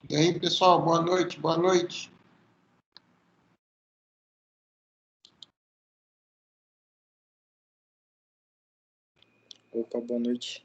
E aí, pessoal, boa noite, boa noite. Opa, boa noite.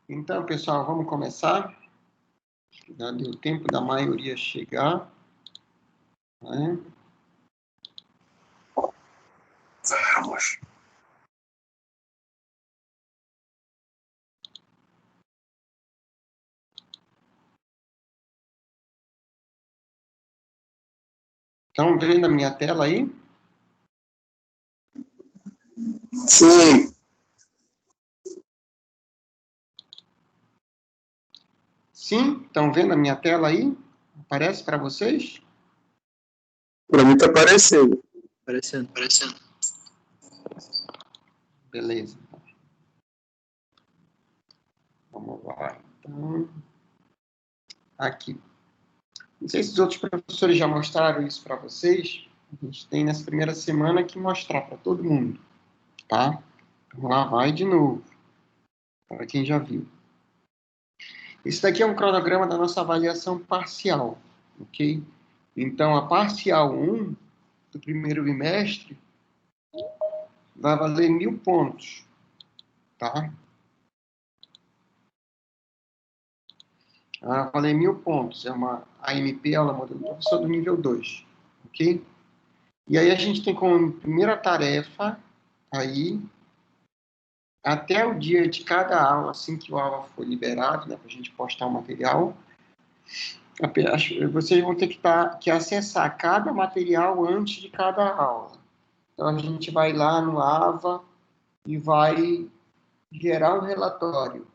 Então, pessoal, vamos começar. Já deu tempo da maioria chegar, né? Vamos. Estão vendo a minha tela aí? Sim. Sim? Estão vendo a minha tela aí? Aparece para vocês? Para mim tá aparecendo. Aparecendo. Beleza. Vamos lá. Então, aqui. Não sei se os outros professores já mostraram isso para vocês. A gente tem nessa primeira semana que mostrar para todo mundo, tá? Então, lá vai de novo, para quem já viu. Isso daqui é um cronograma da nossa avaliação parcial, ok? Então, a parcial 1 do primeiro bimestre vai valer 1.000 pontos, tá? Ela vai valer 1.000 pontos. É uma AMP, ela é modelo professor do nível 2, ok? E aí a gente tem como primeira tarefa aí, até o dia de cada aula, assim que o aula for liberado, né, para a gente postar o material, vocês vão ter que acessar cada material antes de cada aula. Então, a gente vai lá no AVA e vai gerar um relatório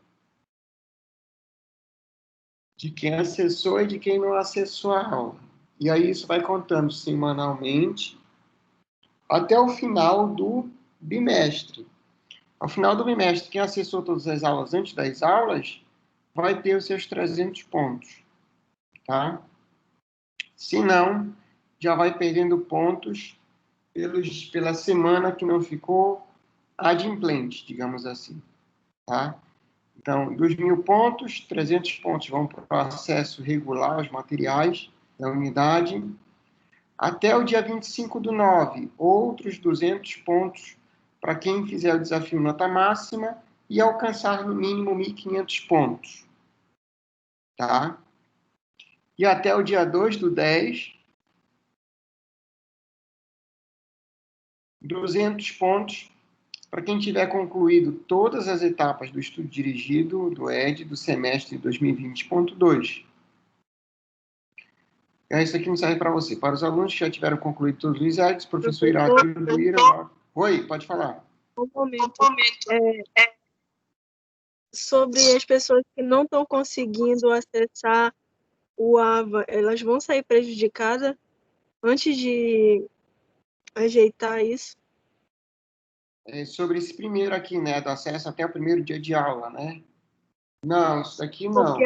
de quem acessou e de quem não acessou a aula. E aí isso vai contando semanalmente até o final do bimestre. Ao final do bimestre, quem acessou todas as aulas antes das aulas vai ter os seus 300 pontos, tá? Se não, já vai perdendo pontos pela semana que não ficou adimplente, digamos assim, tá? Então, dos 1.000 pontos, 300 pontos vão para o acesso regular aos materiais da unidade. Até o dia 25/9, outros 200 pontos para quem fizer o desafio nota máxima e alcançar no mínimo 1.500 pontos. Tá? E até o dia 2/10, 200 pontos para quem tiver concluído todas as etapas do estudo dirigido do ED do semestre 2020.2. Isso aqui não serve para você. Para os alunos que já tiveram concluído todos os EDs, o professor irá atribuir... Oi, pode falar. Um momento. Sobre as pessoas que não estão conseguindo acessar o AVA, elas vão sair prejudicadas antes de ajeitar isso? Sobre esse primeiro aqui, né, do acesso até o primeiro dia de aula, né? Não, isso daqui não. Porque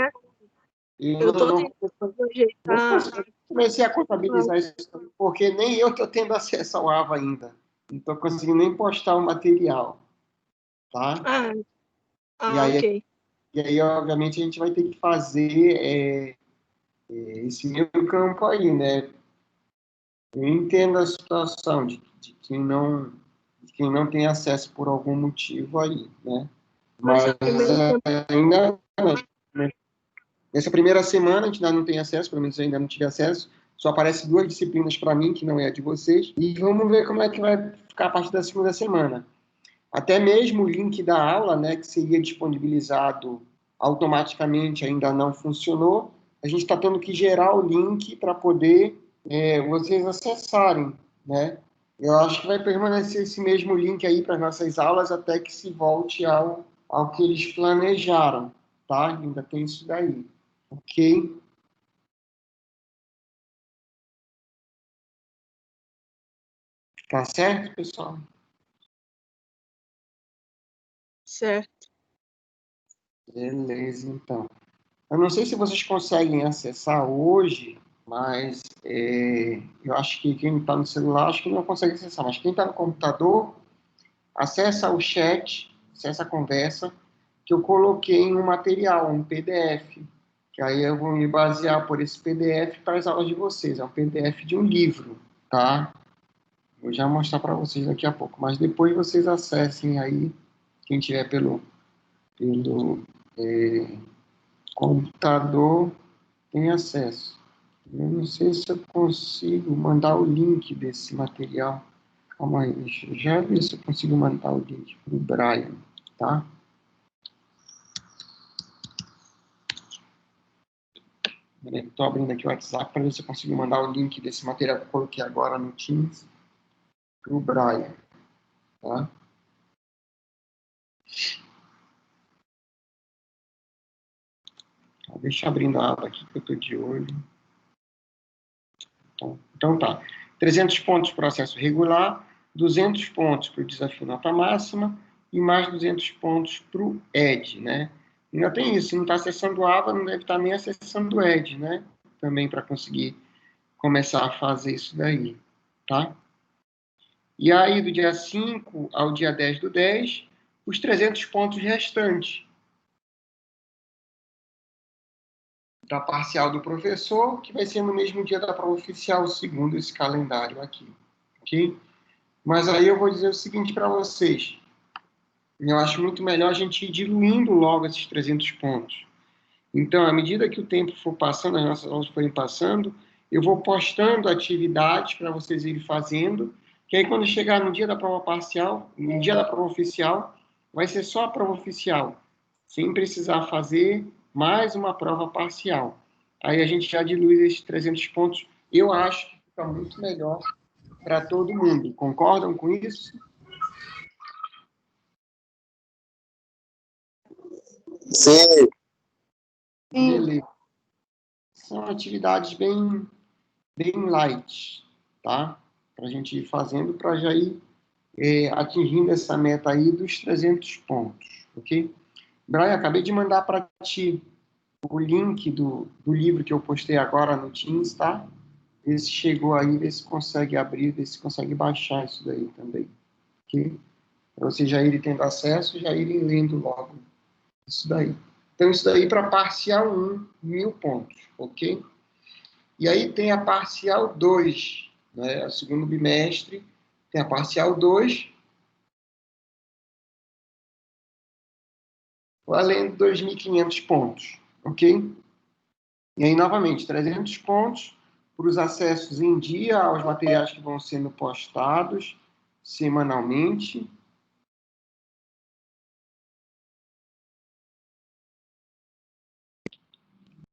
eu estou tentando ajeitar. Comecei a contabilizar isso, porque nem eu estou tendo acesso ao AVA ainda. Não estou conseguindo nem postar o material, tá? Ok. E aí, obviamente, a gente vai ter que fazer esse meio campo aí, né? Eu entendo a situação de quem não tem acesso por algum motivo aí, né? Mas ainda, né? Nessa primeira semana, a gente ainda não tem acesso, pelo menos eu ainda não tive acesso. Só aparece 2 disciplinas para mim, que não é a de vocês. E vamos ver como é que vai ficar a partir da segunda semana. Até mesmo o link da aula, né, que seria disponibilizado automaticamente, ainda não funcionou. A gente está tendo que gerar o link para poder vocês acessarem, né? Eu acho que vai permanecer esse mesmo link aí para as nossas aulas até que se volte ao que eles planejaram, tá? Ainda tem isso daí. Ok? Tá certo, pessoal? Certo. Beleza, então. Eu não sei se vocês conseguem acessar hoje, mas eu acho que quem está no celular, acho que não consegue acessar, mas quem está no computador, acessa o chat, acessa a conversa, que eu coloquei em um material, um PDF, que aí eu vou me basear por esse PDF para as aulas de vocês. É um PDF de um livro, tá? Vou já mostrar para vocês daqui a pouco, mas depois vocês acessem aí, quem tiver pelo computador tem acesso. Eu não sei se eu consigo mandar o link desse material. Calma aí, deixa eu já ver se eu consigo mandar o link para o Brian, tá? Estou abrindo aqui o WhatsApp para ver se eu consigo mandar o link desse material que eu coloquei agora no Teams para o Brian, tá? Deixa eu abrindo a aba aqui que eu estou de olho. Então tá. 300 pontos para o acesso regular, 200 pontos para o desafio nota máxima e mais 200 pontos para o ED, né? Ainda tem isso, se não está acessando o AVA, não deve estar nem acessando o ED, né? Também para conseguir começar a fazer isso daí, tá? E aí, do dia 5 ao dia 10/10, os 300 pontos restantes da parcial do professor, que vai ser no mesmo dia da prova oficial, segundo esse calendário aqui, ok? Mas aí eu vou dizer o seguinte para vocês. Eu acho muito melhor a gente ir diluindo logo esses 300 pontos. Então, à medida que o tempo for passando, as nossas aulas forem passando, eu vou postando atividades para vocês irem fazendo, que aí quando chegar no dia da prova parcial, no dia da prova oficial, vai ser só a prova oficial, sem precisar fazer mais uma prova parcial. Aí a gente já dilui esses 300 pontos. Eu acho que fica muito melhor para todo mundo. Concordam com isso? Sim. Beleza. São atividades bem light, tá? Para a gente ir fazendo, para já ir atingindo essa meta aí dos 300 pontos, ok? Brian, acabei de mandar para ti o link do livro que eu postei agora no Teams, tá? Vê se chegou aí, vê se consegue abrir, vê se consegue baixar isso daí também, ok? Para vocês já irem tendo acesso, já irem lendo logo isso daí. Então, isso daí para parcial 1, 1000 pontos, ok? E aí tem a parcial 2, né? O segundo bimestre, tem a parcial 2, valendo 2.500 pontos, ok? E aí, novamente, 300 pontos para os acessos em dia aos materiais que vão sendo postados semanalmente.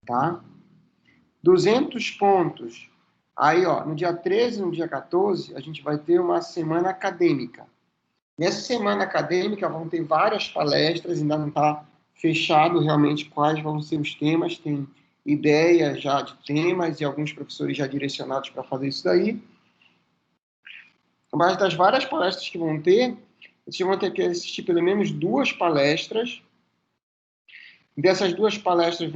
Tá? 200 pontos. Aí, ó, no dia 13 e no dia 14, a gente vai ter uma semana acadêmica. Nessa semana acadêmica vão ter várias palestras, ainda não está fechado realmente quais vão ser os temas, tem ideia já de temas e alguns professores já direcionados para fazer isso daí. Mas das várias palestras que vão ter, vocês vão ter que assistir pelo menos 2 palestras. Dessas 2 palestras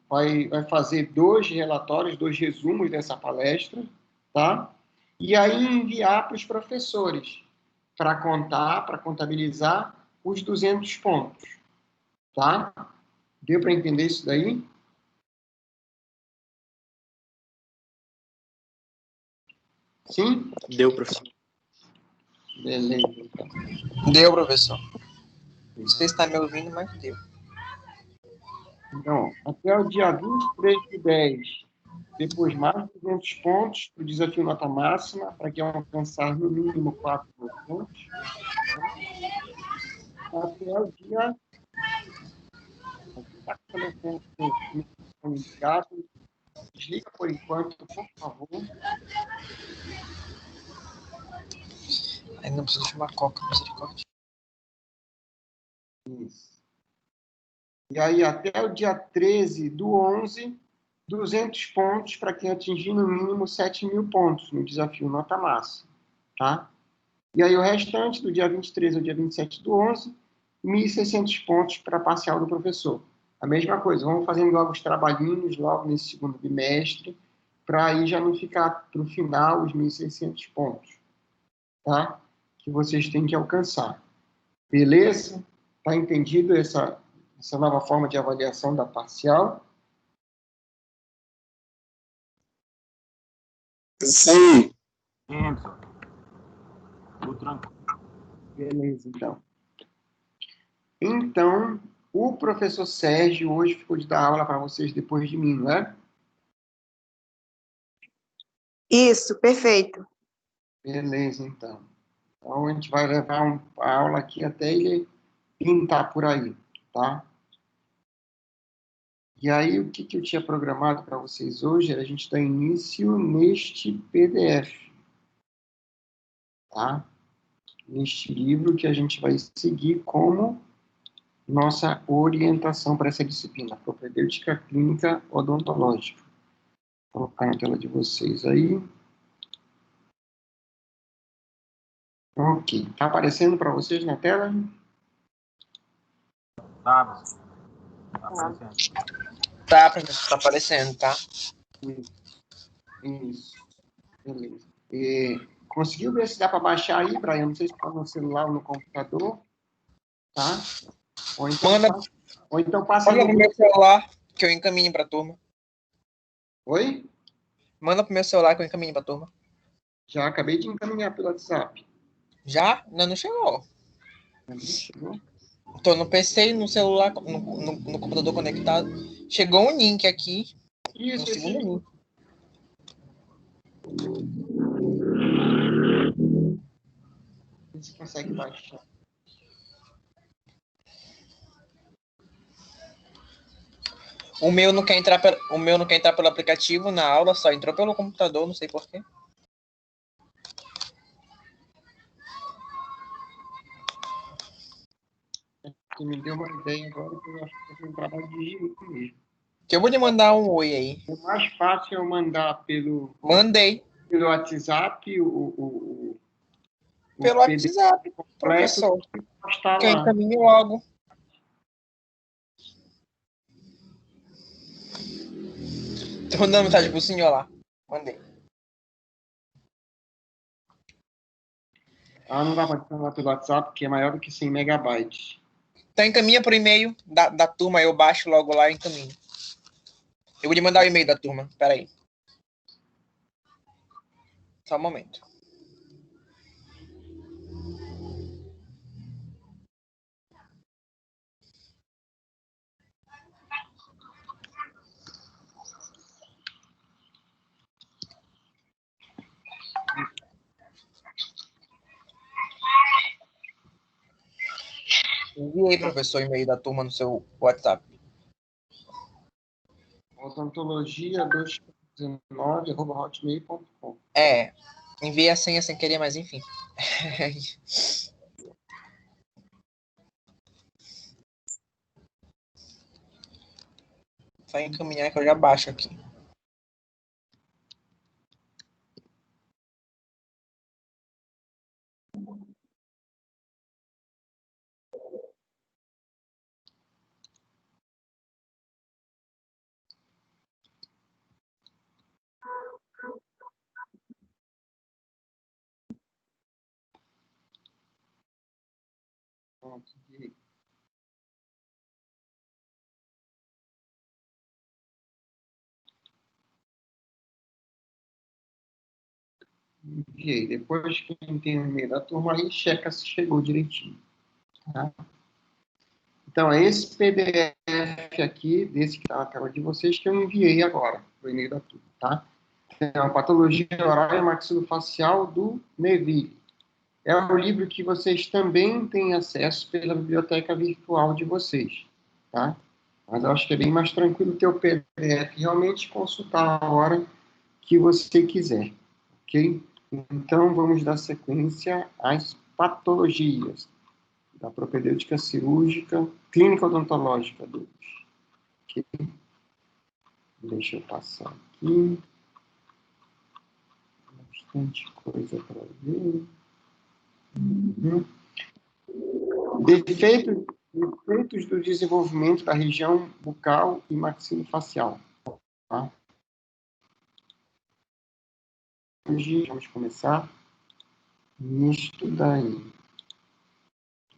vai fazer 2 relatórios, 2 resumos dessa palestra, tá? E aí enviar para os professores para contar, para contabilizar os 200 pontos, tá? Deu para entender isso daí? Sim? Deu, professor. Beleza, então. Deu, professor. Não sei se está me ouvindo, mas deu. Então, até o dia 23 de 10, depois mais 200 pontos para o desafio nota máxima, para quem alcançar no mínimo 4 pontos. Até o dia... Está com o telefone ligado. Desliga por enquanto, por favor. Ainda não preciso de uma coca, misericórdia. Isso. E aí, até o dia 13 do 11, 200 pontos para quem atingir no mínimo 7.000 pontos no desafio nota máxima, tá? E aí, o restante, do dia 23 ao dia 27 do 11, 1.600 pontos para a parcial do professor. A mesma coisa, vamos fazendo logo os trabalhinhos, logo nesse segundo bimestre, para aí já não ficar para o final os 1.600 pontos, tá? Que vocês têm que alcançar. Beleza? Tá entendido essa nova forma de avaliação da parcial? Sim. Enzo, tudo tranquilo. Beleza, então. Então, o professor Sérgio hoje ficou de dar aula para vocês depois de mim, não é? Isso, perfeito. Beleza, então. Então, a gente vai levar a aula aqui até ele pintar por aí, tá? E aí, o que eu tinha programado para vocês hoje era a gente dar início neste PDF, tá? Neste livro que a gente vai seguir como nossa orientação para essa disciplina, propedêutica clínica odontológica. Vou colocar na tela de vocês aí. Ok. Está aparecendo para vocês na tela? Tá, tá aparecendo. Tá, professor, tá aparecendo, tá? Isso. Beleza. Conseguiu ver se dá para baixar aí, Brian? Não sei se está no celular ou no computador. Tá? Ou então passa Manda no... pro meu celular que eu encaminho pra turma. Oi? Manda pro meu celular que eu encaminho pra turma. Já acabei de encaminhar pelo WhatsApp. Já? Ainda não chegou. Chegou? Tô no PC, no celular, no computador conectado. Chegou um link aqui. Isso, Um segundo link. Você consegue baixar. O meu não quer entrar pelo aplicativo na aula, só entrou pelo computador, não sei porquê. Você me deu uma ideia agora que eu acho que foi um trabalho de direito mesmo. Que eu vou lhe mandar um oi aí. É mais fácil eu mandar pelo Mandei. pelo WhatsApp o Pelo PDF WhatsApp, completo professor. e postar Que eu lá. encaminho logo. Tô mandando mensagem pro senhor lá. Mandei. Ah, não dá para adicionar pelo WhatsApp, porque é maior do que 100 megabytes. Então encaminha por e-mail da turma, eu baixo logo lá e encaminho. Eu vou lhe mandar o e-mail da turma. Pera aí. Só um momento. Enviei, professor, o e-mail da turma no seu WhatsApp. odontologia219@hotmail.com. Enviei a senha sem querer, mas enfim. Só encaminhar que eu já baixo aqui. Pronto, enviei. Enviei. Depois, quem tem o e-mail da turma aí, checa se chegou direitinho. Tá? Então, é esse PDF aqui, desse que está na tela de vocês, que eu enviei agora, o e-mail da turma, tá? É uma patologia oral e maxilofacial do Neville. É um livro que vocês também têm acesso pela biblioteca virtual de vocês, tá? Mas eu acho que é bem mais tranquilo ter o PDF, realmente consultar a hora que você quiser, ok? Então, vamos dar sequência às patologias da propedêutica cirúrgica, clínica odontológica 2. Ok? Deixa eu passar aqui. Bastante coisa para ver. Uhum. Defeitos do desenvolvimento da região bucal e maxilofacial. Tá? Hoje vamos começar nisto daí.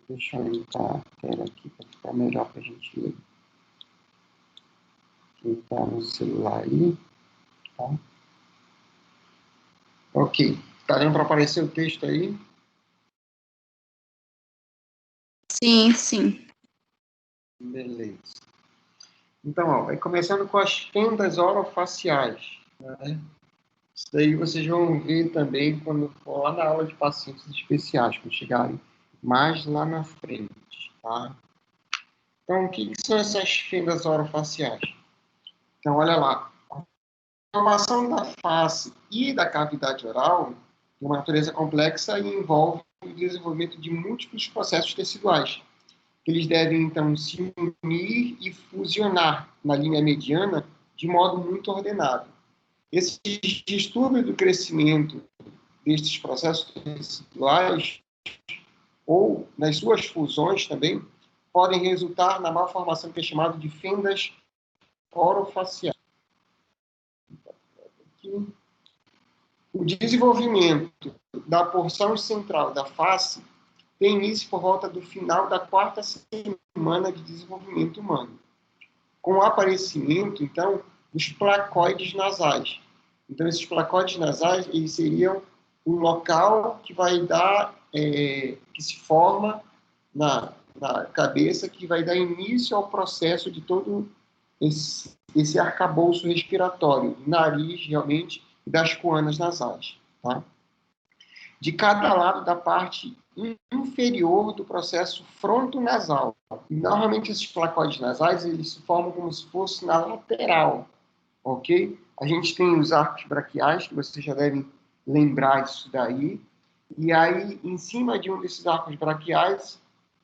Deixa eu limpar a tela aqui para ficar melhor para a gente ler. Quem está no celular aí, tá? Ok. Tá dando para aparecer o texto aí? Sim, sim. Beleza. Então, ó, vai começando com as fendas orofaciais. Né? Isso daí vocês vão ver também quando for lá na aula de pacientes especiais, quando chegarem mais lá na frente, tá? Então, o que são essas fendas orofaciais? Então, olha lá. A formação da face e da cavidade oral é uma natureza complexa e envolve o desenvolvimento de múltiplos processos teciduais. Eles devem, então, se unir e fusionar na linha mediana de modo muito ordenado. Esses distúrbios do crescimento destes processos teciduais, ou nas suas fusões também, podem resultar na malformação que é chamada de fendas orofaciais. O desenvolvimento da porção central da face tem início por volta do final da 4ª semana de desenvolvimento humano, com o aparecimento, então, dos placoides nasais. Então, esses placoides nasais, eles seriam um local que vai dar, que se forma na cabeça, que vai dar início ao processo de todo esse arcabouço respiratório, nariz, realmente, e das coanas nasais, tá? De cada lado da parte inferior do processo frontonasal. Normalmente, esses placoides nasais, eles se formam como se fosse na lateral, ok? A gente tem os arcos braquiais, que vocês já devem lembrar disso daí, e aí, em cima de um desses arcos braquiais,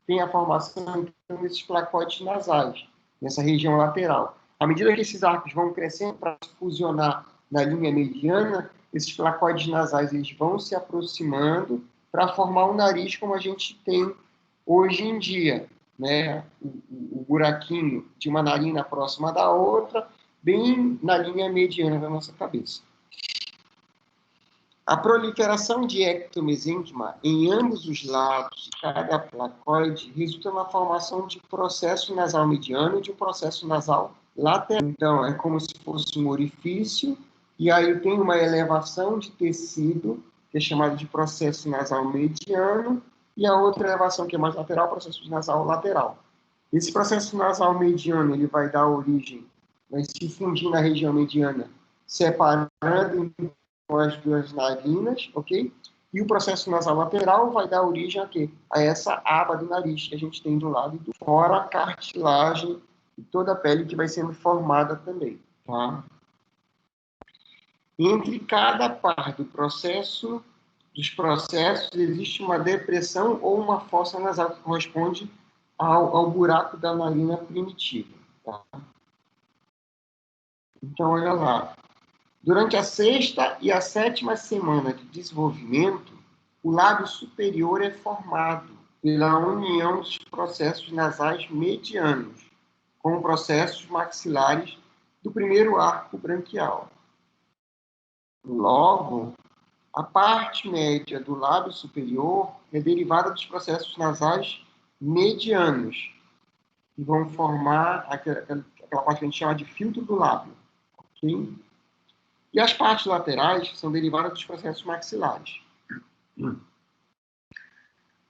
tem a formação desses placoides nasais, nessa região lateral. À medida que esses arcos vão crescendo para se fusionar na linha mediana, esses placoides nasais eles vão se aproximando para formar um nariz como a gente tem hoje em dia, né? O buraquinho de uma narina próxima da outra, bem na linha mediana da nossa cabeça. A proliferação de ectomesênquima em ambos os lados de cada placoide resulta na formação de processo nasal mediano e de um processo nasal lateral. Então, é como se fosse um orifício, e aí tem uma elevação de tecido, que é chamado de processo nasal mediano, e a outra elevação, que é mais lateral, processo nasal lateral. Esse processo nasal mediano ele vai dar origem, vai se fundir na região mediana, separando com as duas narinas, ok? E o processo nasal lateral vai dar origem a quê? A essa aba do nariz que a gente tem do lado e do fora, a cartilagem e toda a pele que vai sendo formada também, tá? Entre cada parte dos processos, existe uma depressão ou uma fossa nasal que corresponde ao buraco da narina primitiva, tá? Então, olha lá. Durante a sexta e a sétima semana de desenvolvimento, o lábio superior é formado pela união dos processos nasais medianos com processos maxilares do primeiro arco branquial. Logo, a parte média do lábio superior é derivada dos processos nasais medianos, que vão formar aquela parte que a gente chama de filtro do lábio. Okay? E as partes laterais são derivadas dos processos maxilares.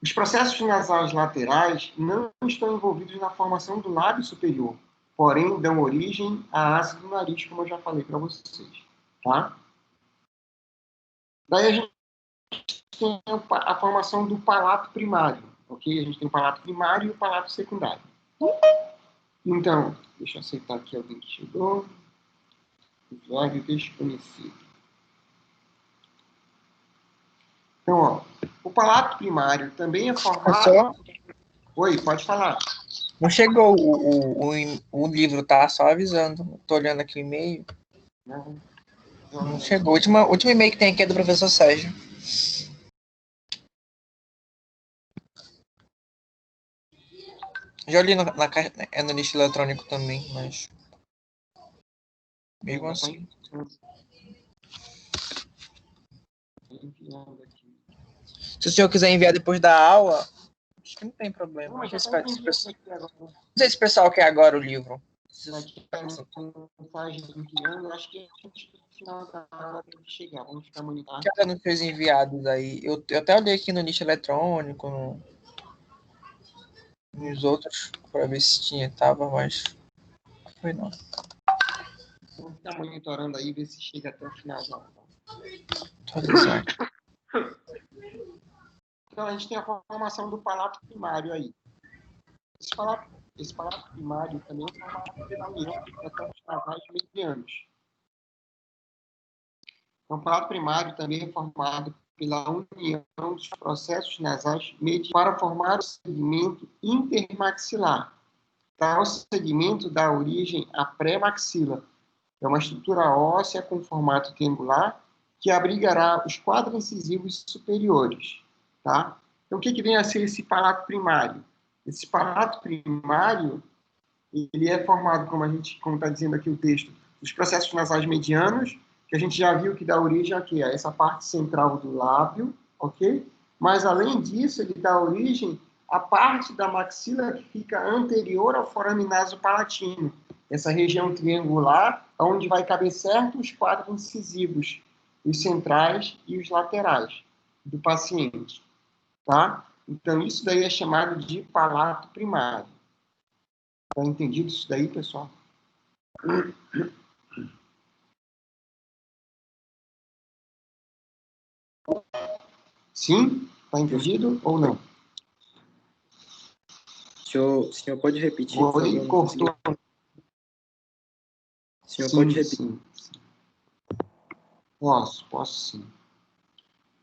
Os processos nasais laterais não estão envolvidos na formação do lábio superior, porém dão origem à asa do nariz, como eu já falei para vocês. Tá? Daí a gente tem a formação do palato primário. Ok? A gente tem o palato primário e o palato secundário. Então, deixa eu aceitar aqui alguém que chegou. Usuário desconhecido. Então, ó, o palato primário também é formado... Professor, Oi, pode falar. não chegou o livro, tá? Só avisando. Tô olhando aqui o e-mail. Não chegou. O último e-mail que tem aqui é do professor Sérgio. Já li no lixo eletrônico também, mas... Mesmo assim. Se o senhor quiser enviar depois da aula, acho que não tem problema. Não sei se o pessoal quer agora o livro. Acho que no final da aula tem que chegar. Vamos ficar monitorando. Cada nos seus enviados aí. Eu até olhei aqui no lixo eletrônico, nos outros, para ver se tava, mas não foi não. Vamos ficar monitorando aí, ver se chega até o final da aula. Então, a gente tem a formação do palato primário aí. Esse palato primário também é formado pela união dos processos nasais medianos. Então, o palato primário também é formado pela união dos processos nasais medianos para formar o segmento intermaxilar. Tal segmento dá origem à pré-maxila. É uma estrutura óssea com formato triangular que abrigará os quadros incisivos superiores. Tá? Então, o que vem a ser esse palato primário? Esse palato primário ele é formado, como está dizendo aqui o texto, dos processos nasais medianos, que a gente já viu que dá origem aqui, a essa parte central do lábio, ok? Mas, além disso, ele dá origem à parte da maxila que fica anterior ao foraminásico palatino, essa região triangular, onde vai caber certo os quadros incisivos, os centrais e os laterais do paciente, tá? Então, isso daí é chamado de palato primário. Tá entendido isso daí, pessoal? Sim? Tá entendido ou não? Senhor pode repetir, por favor? Oi, cortou. Senhor Sim, pode repetir. sim. Posso sim.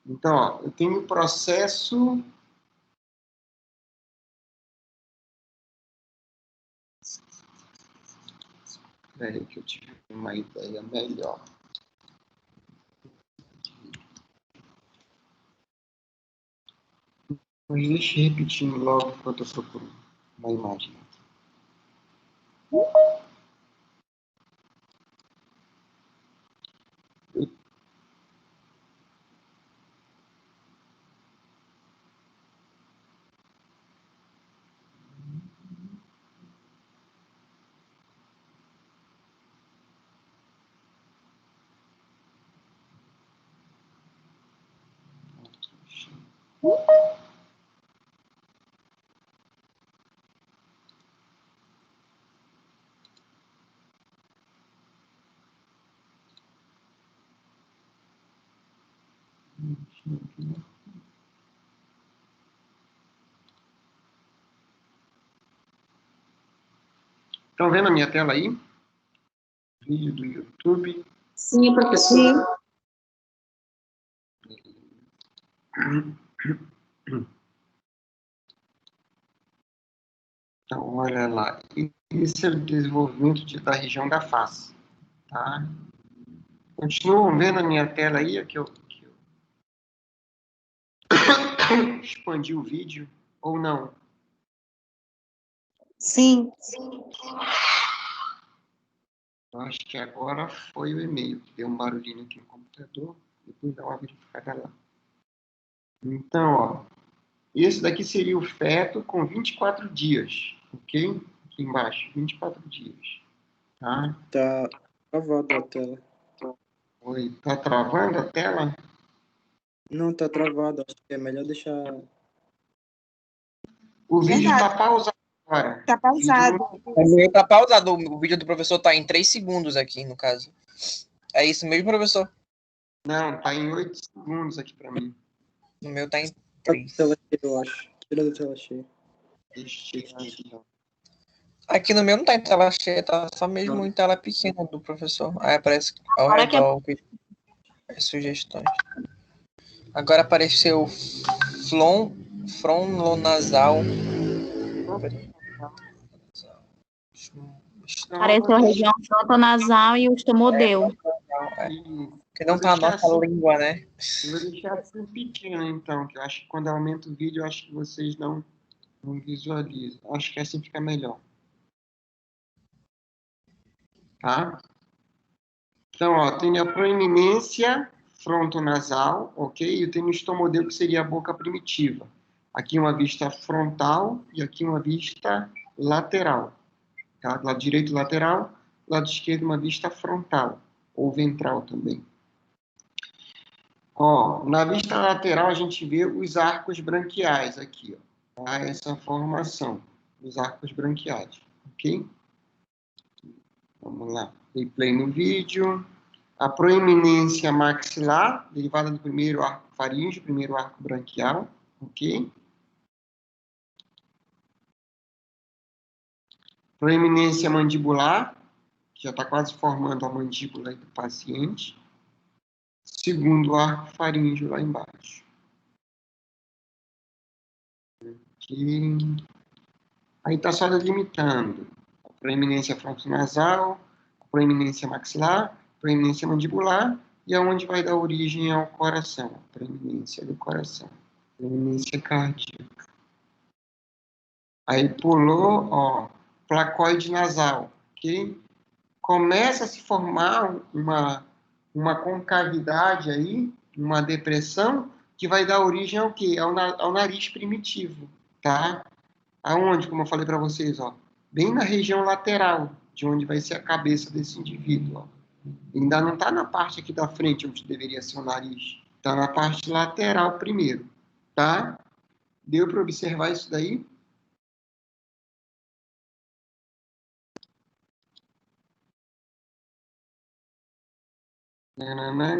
Então, ó, eu tenho o processo... Espera aí que eu tive uma ideia melhor. Mas deixa eu repetir logo enquanto eu procuro uma imagem. Estão vendo a minha tela aí? Vídeo do YouTube. Sim, professor. Então, olha lá. Esse é o desenvolvimento da região da face. Tá? Continuam vendo a minha tela aí? Aqui eu expandi o vídeo ou não? Sim. Eu acho que agora foi o e-mail, que deu um barulhinho aqui no computador. Depois dá uma verificada lá. Então, ó, esse daqui seria o feto com 24 dias, ok? Aqui embaixo, 24 dias. Tá? Tá travada a tela. Oi, tá travando a tela? Não, tá travada. Acho que é melhor deixar. O vídeo Verdade. tá pausado agora. Tá pausado. O meu tá pausado. O vídeo do professor tá em 3 segundos aqui, no caso. É isso mesmo, professor? Não, tá em 8 segundos aqui para mim. No meu tá em Tá da 3. tela cheia, eu acho. Tira da tela cheia. Deixa eu tirar aqui, ó. Aqui no meu não tá em tela cheia, tá só mesmo em tela pequena do professor. Aí aparece ao Agora que redor as sugestões. Agora apareceu frontonasal. apareceu a região frontonasal e o estomodeu. Que não tá a nossa língua, né? Eu vou deixar assim pequeno, então, que eu acho que quando eu aumento o vídeo, eu acho que vocês não visualizam. Acho que assim fica melhor. Tá? Então, ó, tem a proeminência frontonasal, ok? E tem o estomodeu, que seria a boca primitiva. Aqui uma vista frontal e aqui uma vista lateral. Tá? Lado direito lateral, lado esquerdo uma vista frontal, ou ventral também. Ó, na vista lateral a gente vê os arcos branquiais aqui, ó, tá? Essa formação dos arcos branquiais, ok? Vamos lá, dei play no vídeo. A proeminência maxilar, derivada do primeiro arco faríngeo, primeiro arco branquial, ok? Proeminência mandibular, que já está quase formando a mandíbula do paciente. Segundo arco faríngeo lá embaixo. Aqui. Aí está só delimitando a proeminência frontonasal, a proeminência maxilar, a proeminência mandibular e aonde vai dar origem ao coração, a proeminência do coração, a proeminência cardíaca. Aí pulou, ó, placoide nasal, ok? Começa a se formar uma concavidade aí, uma depressão, que vai dar origem ao quê? Ao nariz primitivo, tá? Aonde, como eu falei para vocês, ó, bem na região lateral, de onde vai ser a cabeça desse indivíduo, ó. Ainda não está na parte aqui da frente, onde deveria ser o nariz. Está na parte lateral primeiro, tá? Deu para observar isso daí?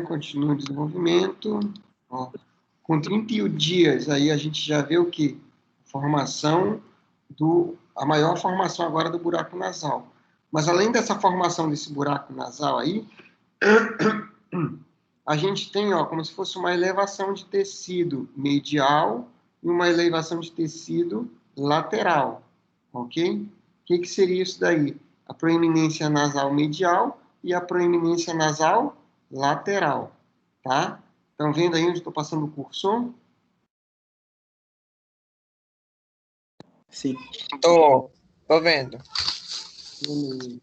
Continua o desenvolvimento. Ó, com 31 dias, aí a gente já vê o quê? Formação a maior formação agora do buraco nasal. Mas além dessa formação desse buraco nasal aí, a gente tem, ó, como se fosse uma elevação de tecido medial e uma elevação de tecido lateral, ok? O que seria isso daí? A proeminência nasal medial e a proeminência nasal lateral, tá? Estão vendo aí onde estou passando o cursor? Sim. Tô vendo.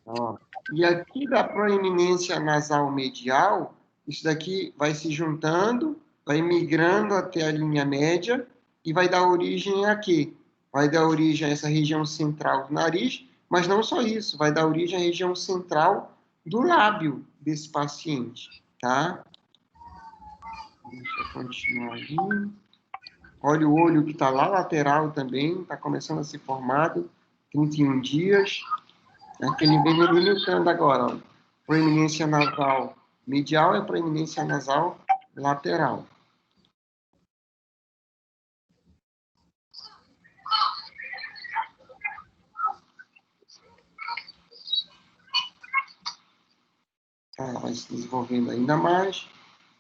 Ó. E aqui da proeminência nasal medial, isso daqui vai se juntando, vai migrando até a linha média e vai dar origem a quê? Vai dar origem a essa região central do nariz, mas não só isso, vai dar origem à região central do lábio desse paciente, tá? Deixa eu continuar ali. Olha o olho que está lá lateral também, está começando a ser formado, 31 dias. Aquele vem delimitando agora, ó. Proeminência nasal medial e proeminência nasal lateral, vai se desenvolvendo ainda mais.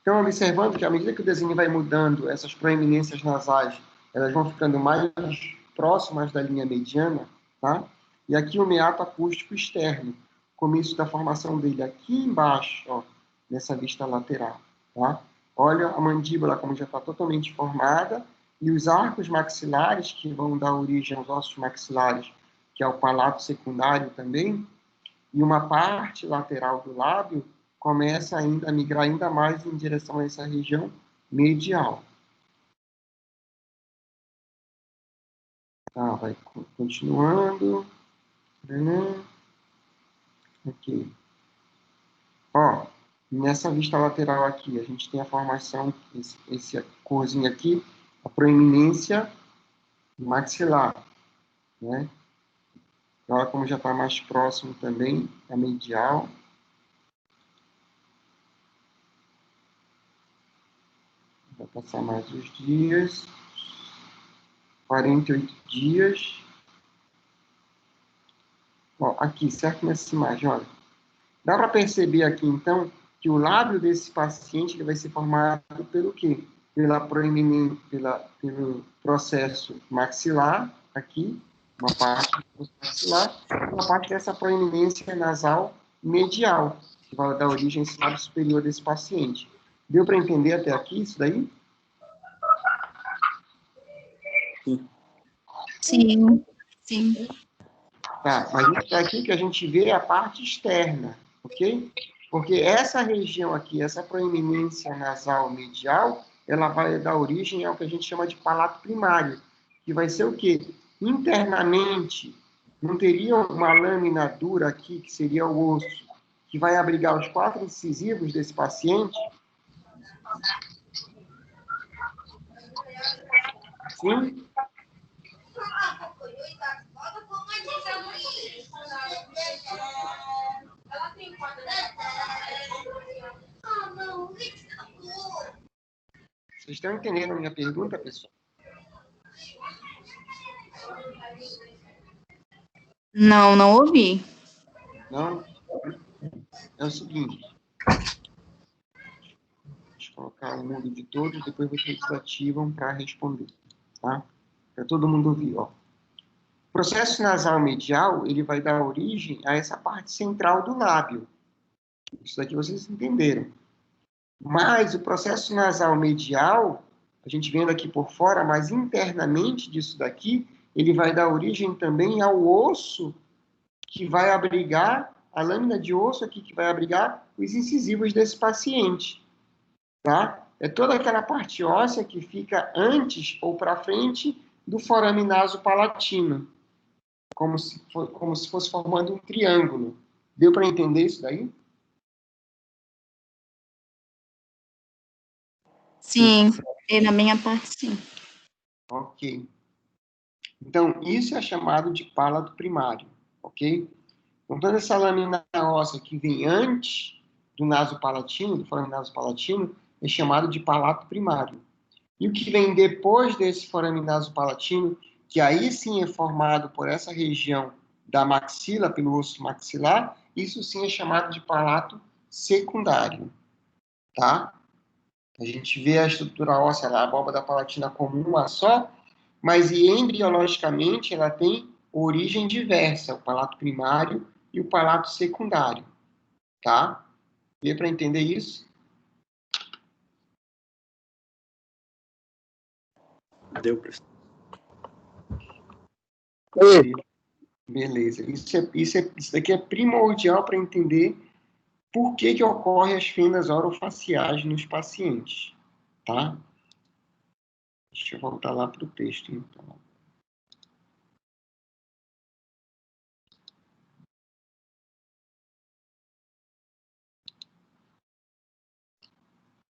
Então, observando que à medida que o desenho vai mudando, essas proeminências nasais, elas vão ficando mais próximas da linha mediana, tá? E aqui o meato acústico externo, começo da formação dele aqui embaixo, ó, nessa vista lateral, tá? Olha a mandíbula como já está totalmente formada, e os arcos maxilares, que vão dar origem aos ossos maxilares, que é o palato secundário também, e uma parte lateral do lábio começa ainda a migrar ainda mais em direção a essa região medial. Tá, vai continuando. Ok. Ó, nessa vista lateral aqui, a gente tem a formação, esse corzinho aqui, a proeminência maxilar, né? Olha como já está mais próximo também, a medial. Vai passar mais os dias. 48 dias. Ó, aqui, certo nessa imagem, olha. Dá para perceber aqui, então, que o lábio desse paciente ele vai ser formado pelo quê? Pelo processo maxilar, aqui, uma parte do maxilar, uma parte dessa proeminência nasal medial, que vai dar origem a esse lábio superior desse paciente. Deu para entender até aqui isso daí? Sim, sim. Tá, mas isso daqui que a gente vê é a parte externa, ok? Porque essa região aqui, essa proeminência nasal medial, ela vai dar origem ao que a gente chama de palato primário, que vai ser o quê? Internamente, não teria uma lâmina dura aqui, que seria o osso, que vai abrigar os 4 incisivos desse paciente? Sim? Vocês estão entendendo a minha pergunta, pessoal? Não, não ouvi. Não? É o seguinte. Deixa eu colocar o mundo de todos, depois vocês ativam para responder, tá? Para todo mundo ouvir, ó. O processo nasal medial, ele vai dar origem a essa parte central do lábio. Isso daqui vocês entenderam. Mas o processo nasal medial, a gente vendo aqui por fora, mas internamente disso daqui, ele vai dar origem também ao osso que vai abrigar, a lâmina de osso aqui que vai abrigar os incisivos desse paciente, tá? É toda aquela parte óssea que fica antes ou para frente do forame nasopalatino, como se fosse formando um triângulo. Deu para entender isso daí? Sim, e na minha parte, sim. Ok. Então, isso é chamado de palato primário, ok? Então, toda essa lâmina óssea que vem antes do nasopalatino, do forame nasopalatino, é chamado de palato primário. E o que vem depois desse forame nasopalatino, que aí sim é formado por essa região da maxila, pelo osso maxilar, isso sim é chamado de palato secundário, tá? A gente vê a estrutura óssea, a abóbada palatina como uma só, mas embriologicamente ela tem origem diversa, o palato primário e o palato secundário, tá? Deu para entender isso? Deu, professor. Beleza. Isso daqui é primordial para entender por que ocorrem as fendas orofaciais nos pacientes, tá? Deixa eu voltar lá para o texto, então.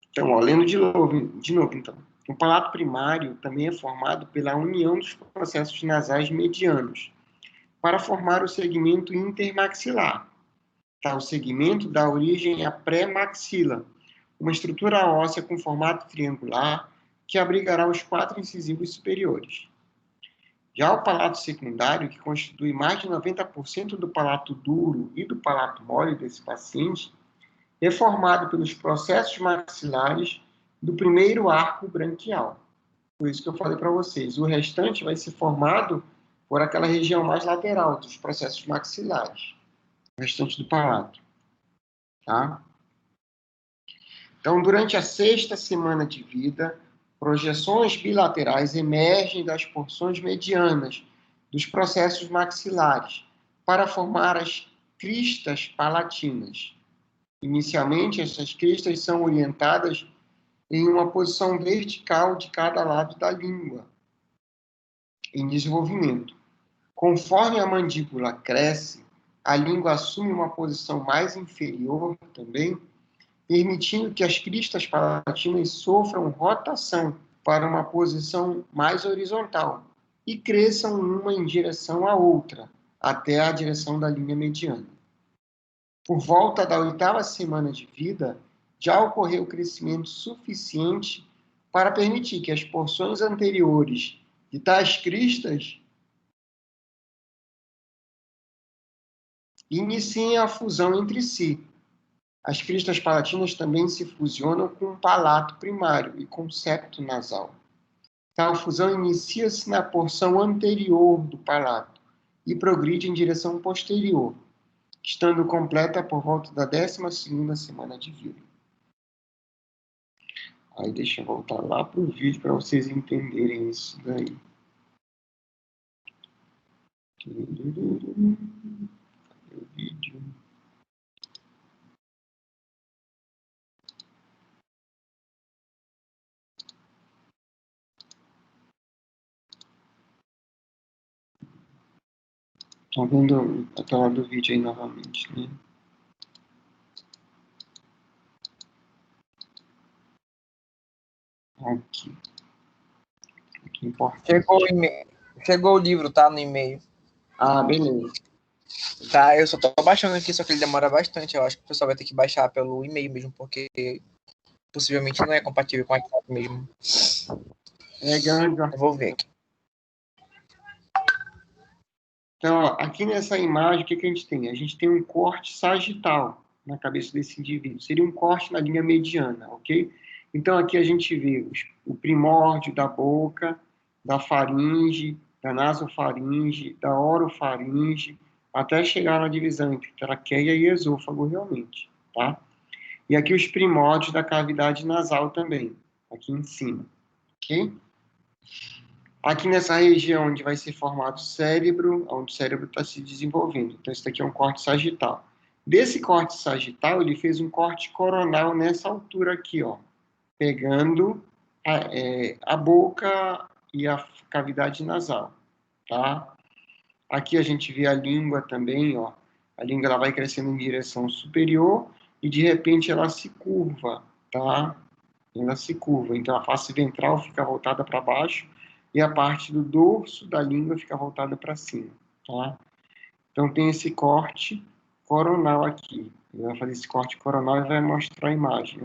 Então, ó, lendo de novo, então. O palato primário também é formado pela união dos processos nasais medianos para formar o segmento intermaxilar. Tá? O segmento dá origem à pré-maxila, uma estrutura óssea com formato triangular que abrigará os 4 incisivos superiores. Já o palato secundário, que constitui mais de 90% do palato duro e do palato mole desse paciente, é formado pelos processos maxilares do primeiro arco branquial. Por isso que eu falei para vocês. O restante vai ser formado por aquela região mais lateral dos processos maxilares. O restante do palato. Tá? Então, durante a 6ª semana de vida, projeções bilaterais emergem das porções medianas dos processos maxilares para formar as cristas palatinas. Inicialmente, essas cristas são orientadas em uma posição vertical de cada lado da língua, em desenvolvimento. Conforme a mandíbula cresce, a língua assume uma posição mais inferior também, permitindo que as cristas palatinas sofram rotação para uma posição mais horizontal e cresçam uma em direção à outra, até a direção da linha mediana. Por volta da 8ª semana de vida, já ocorreu crescimento suficiente para permitir que as porções anteriores de tais cristas iniciem a fusão entre si. As cristas palatinas também se fusionam com o palato primário e com o septo nasal. Tal fusão inicia-se na porção anterior do palato e progride em direção posterior, estando completa por volta da 12ª semana de vida. Aí deixa eu voltar lá para o vídeo para vocês entenderem isso daí. Cadê o vídeo? Estão vendo a tela do vídeo aí novamente, né? Aqui. Aqui importa. Chegou o livro, tá? No e-mail. Ah, beleza. Tá, eu só tô baixando aqui, só que ele demora bastante. Eu acho que o pessoal vai ter que baixar pelo e-mail mesmo, porque possivelmente não é compatível com a WhatsApp mesmo. É grande. Eu vou ver aqui. Então, ó, aqui nessa imagem, o que a gente tem? A gente tem um corte sagital na cabeça desse indivíduo. Seria um corte na linha mediana, ok? Então, aqui a gente vê o primórdio da boca, da faringe, da nasofaringe, da orofaringe, até chegar na divisão entre traqueia e esôfago, realmente, tá? E aqui os primórdios da cavidade nasal também, aqui em cima, ok? Aqui nessa região onde vai ser formado o cérebro, onde o cérebro está se desenvolvendo. Então, esse daqui é um corte sagital. Desse corte sagital, ele fez um corte coronal nessa altura aqui, ó, pegando a boca e a cavidade nasal, tá? Aqui a gente vê a língua também, ó. A língua ela vai crescendo em direção superior e, de repente, ela se curva, tá? Ela se curva. Então, a face ventral fica voltada para baixo e a parte do dorso da língua fica voltada para cima, tá? Então, tem esse corte coronal aqui. Ele vai fazer esse corte coronal e vai mostrar a imagem.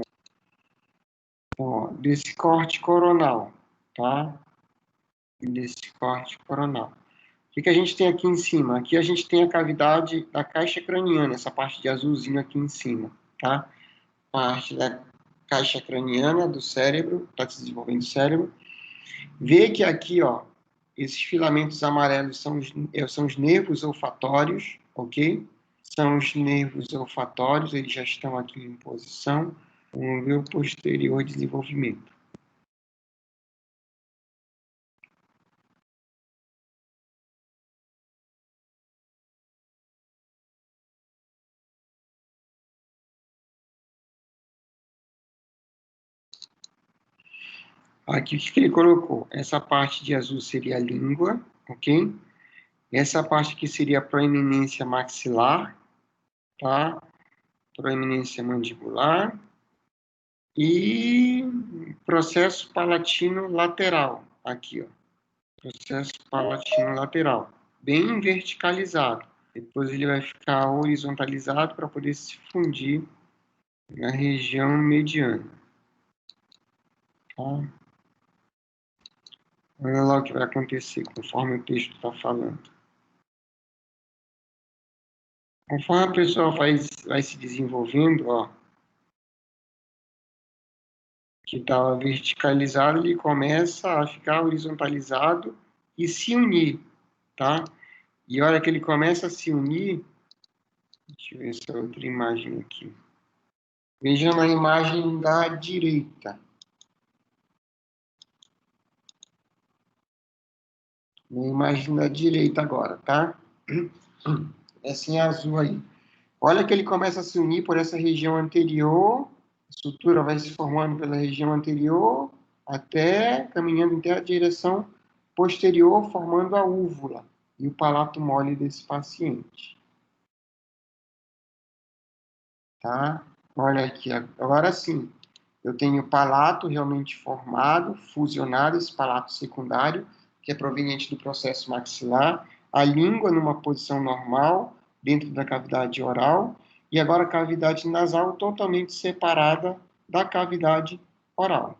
Então, ó, desse corte coronal, tá? Desse corte coronal. O que a gente tem aqui em cima? Aqui a gente tem a cavidade da caixa craniana, essa parte de azulzinho aqui em cima, tá? Parte da caixa craniana do cérebro, está se desenvolvendo o cérebro. Vê que aqui, ó, esses filamentos amarelos são os nervos olfatórios, ok? São os nervos olfatórios, eles já estão aqui em posição. Vamos ver o posterior desenvolvimento. Aqui o que ele colocou? Essa parte de azul seria a língua, ok? Essa parte aqui seria a proeminência maxilar, tá? Proeminência mandibular. E processo palatino lateral, aqui, ó. Processo palatino lateral, bem verticalizado. Depois ele vai ficar horizontalizado para poder se fundir na região mediana. Tá? Olha lá o que vai acontecer conforme o texto está falando. Conforme a pessoa vai se desenvolvendo, ó, que estava verticalizado, ele começa a ficar horizontalizado e se unir, tá? E a hora que ele começa a se unir, deixa eu ver essa outra imagem aqui. Veja na imagem da direita. Na imagem da direita agora, tá? Essa em azul aí. Olha que ele começa a se unir por essa região anterior, a estrutura vai se formando pela região anterior, até, caminhando até a direção posterior, formando a úvula e o palato mole desse paciente. Tá? Olha aqui, agora sim, eu tenho o palato realmente formado, fusionado, esse palato secundário, que é proveniente do processo maxilar, a língua numa posição normal, dentro da cavidade oral, e agora a cavidade nasal totalmente separada da cavidade oral,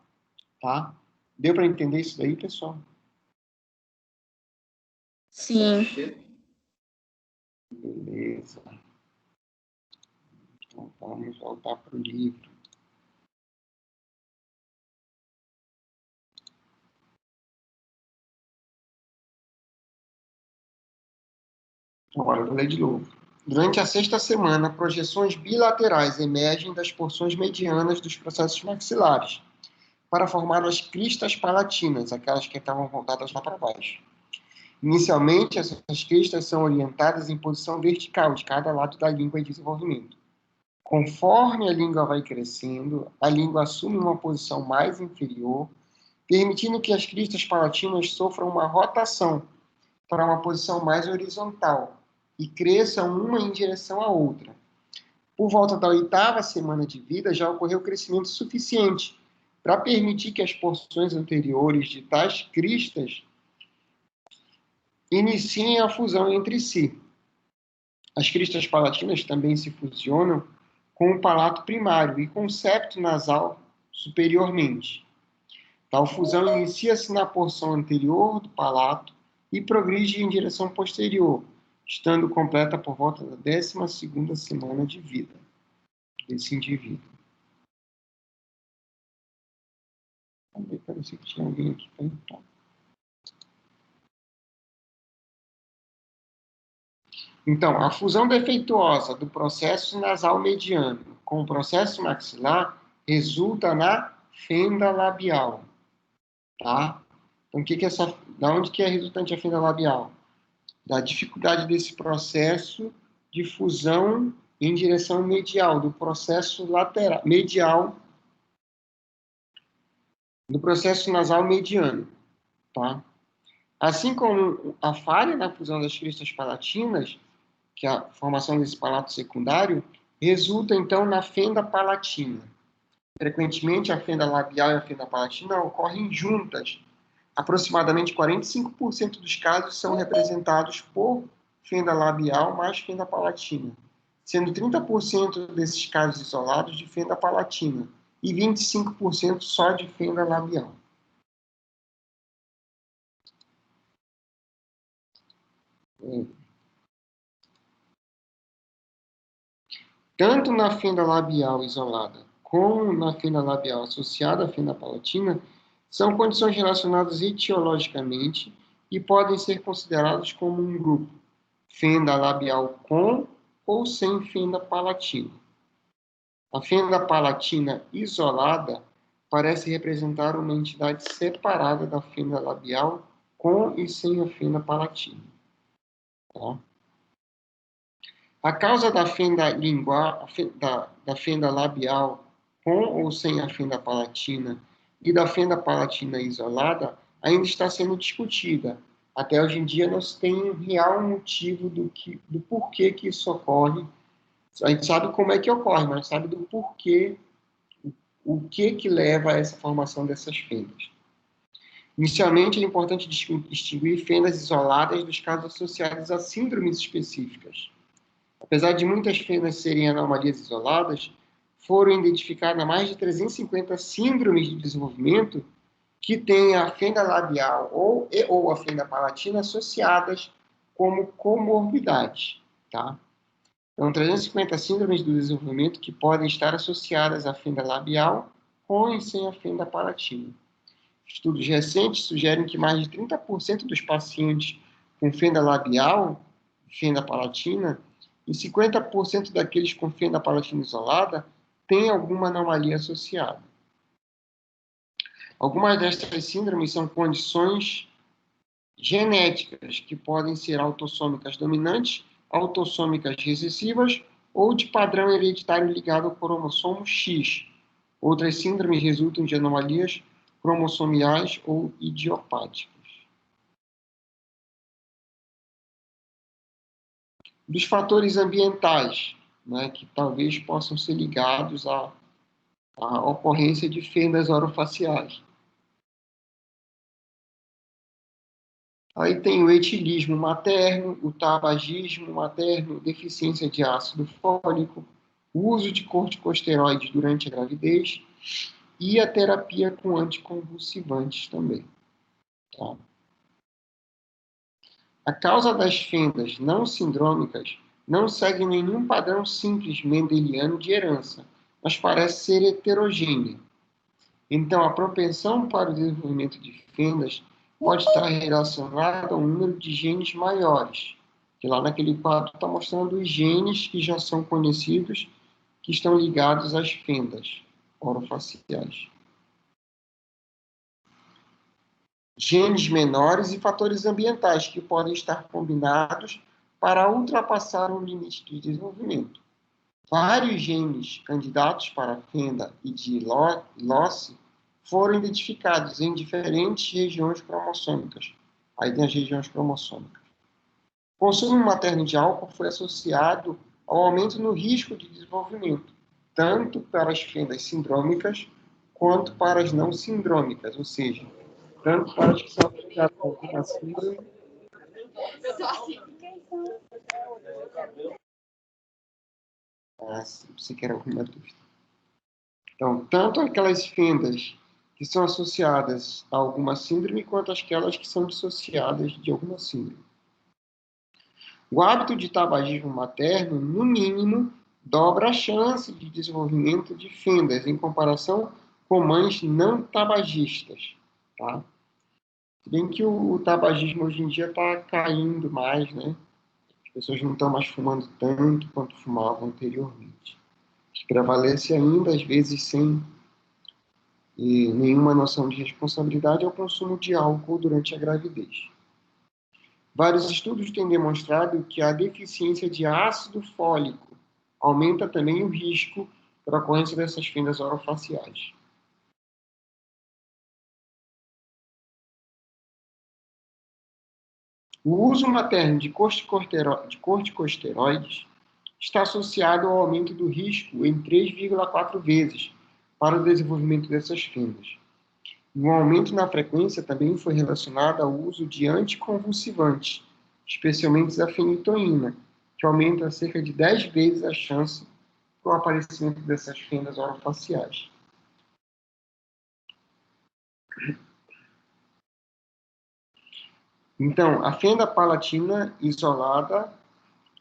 tá? Deu para entender isso daí, pessoal? Sim. Beleza. Então, vamos voltar para o livro. Agora, eu vou ler de novo. Durante a sexta semana, projeções bilaterais emergem das porções medianas dos processos maxilares, para formar as cristas palatinas, aquelas que estavam voltadas lá para baixo. Inicialmente, essas cristas são orientadas em posição vertical, de cada lado da língua em desenvolvimento. Conforme a língua vai crescendo, a língua assume uma posição mais inferior, permitindo que as cristas palatinas sofram uma rotação para uma posição mais horizontal e cresçam uma em direção à outra. Por volta da 8ª semana de vida, já ocorreu crescimento suficiente para permitir que as porções anteriores de tais cristas iniciem a fusão entre si. As cristas palatinas também se fusionam com o palato primário e com o septo nasal superiormente. Tal fusão inicia-se na porção anterior do palato e progride em direção posterior, estando completa por volta da 12ª semana de vida desse indivíduo. Parece que tinha alguém aqui para entrar. Então, a fusão defeituosa do processo nasal mediano com o processo maxilar resulta na fenda labial, tá? Então, da onde que é resultante a fenda labial? Da dificuldade desse processo de fusão em direção medial, do processo lateral, medial, do processo nasal mediano, tá? Assim como a falha na fusão das cristas palatinas, que é a formação desse palato secundário, resulta, então, na fenda palatina. Frequentemente, a fenda labial e a fenda palatina ocorrem juntas. Aproximadamente 45% dos casos são representados por fenda labial mais fenda palatina, sendo 30% desses casos isolados de fenda palatina e 25% só de fenda labial. Tanto na fenda labial isolada como na fenda labial associada à fenda palatina, são condições relacionadas etiologicamente e podem ser consideradas como um grupo, fenda labial com ou sem fenda palatina. A fenda palatina isolada parece representar uma entidade separada da fenda labial com e sem a fenda palatina. Tá? A causa da fenda da fenda labial com ou sem a fenda palatina e da fenda palatina isolada ainda está sendo discutida. Até hoje em dia não se tem um real motivo do porquê que isso ocorre. A gente sabe como é que ocorre, mas sabe do porquê, o que leva a essa formação dessas fendas. Inicialmente, é importante distinguir fendas isoladas dos casos associados a síndromes específicas. Apesar de muitas fendas serem anomalias isoladas, foram identificadas mais de 350 síndromes de desenvolvimento que têm a fenda labial ou a fenda palatina associadas como comorbidades, tá? Então, 350 síndromes do desenvolvimento que podem estar associadas à fenda labial com e sem a fenda palatina. Estudos recentes sugerem que mais de 30% dos pacientes com fenda labial, fenda palatina, e 50% daqueles com fenda palatina isolada têm alguma anomalia associada. Algumas destas síndromes são condições genéticas que podem ser autossômicas dominantes, autossômicas recessivas ou de padrão hereditário ligado ao cromossomo X. Outras síndromes resultam de anomalias cromossomiais ou idiopáticas. Dos fatores ambientais, né, que talvez possam ser ligados à ocorrência de fendas orofaciais. Aí tem o etilismo materno, o tabagismo materno, deficiência de ácido fólico, o uso de corticosteroides durante a gravidez e a terapia com anticonvulsivantes também. Tá? A causa das fendas não sindrômicas não segue nenhum padrão simples mendeliano de herança, mas parece ser heterogênea. Então, a propensão para o desenvolvimento de fendas pode estar relacionada a um número de genes maiores, que lá naquele quadro está mostrando os genes que já são conhecidos, que estão ligados às fendas orofaciais. Genes menores e fatores ambientais que podem estar combinados para ultrapassar o limite de desenvolvimento. Vários genes candidatos para a fenda e de losse foram identificados em diferentes regiões cromossômicas. Aí tem as regiões cromossômicas. O consumo materno de álcool foi associado ao aumento no risco de desenvolvimento, tanto para as fendas sindrômicas quanto para as não sindrômicas, ou seja, tanto para as que são associadas com a síndrome. Se quer alguma dúvida. Então, tanto aquelas fendas que são associadas a alguma síndrome, quanto aquelas que são dissociadas de alguma síndrome. O hábito de tabagismo materno, no mínimo, dobra a chance de desenvolvimento de fendas em comparação com mães não tabagistas. Tá? Se bem que o tabagismo hoje em dia está caindo mais, né? As pessoas não estão mais fumando tanto quanto fumavam anteriormente. Prevalece ainda, às vezes, sem nenhuma noção de responsabilidade, é o consumo de álcool durante a gravidez. Vários estudos têm demonstrado que a deficiência de ácido fólico aumenta também o risco para a ocorrência dessas fendas orofaciais. O uso materno de corticosteroides está associado ao aumento do risco em 3,4 vezes para o desenvolvimento dessas fendas. Um aumento na frequência também foi relacionado ao uso de anticonvulsivantes, especialmente a fenitoína, que aumenta cerca de 10 vezes a chance para o aparecimento dessas fendas orofaciais. Então, a fenda palatina isolada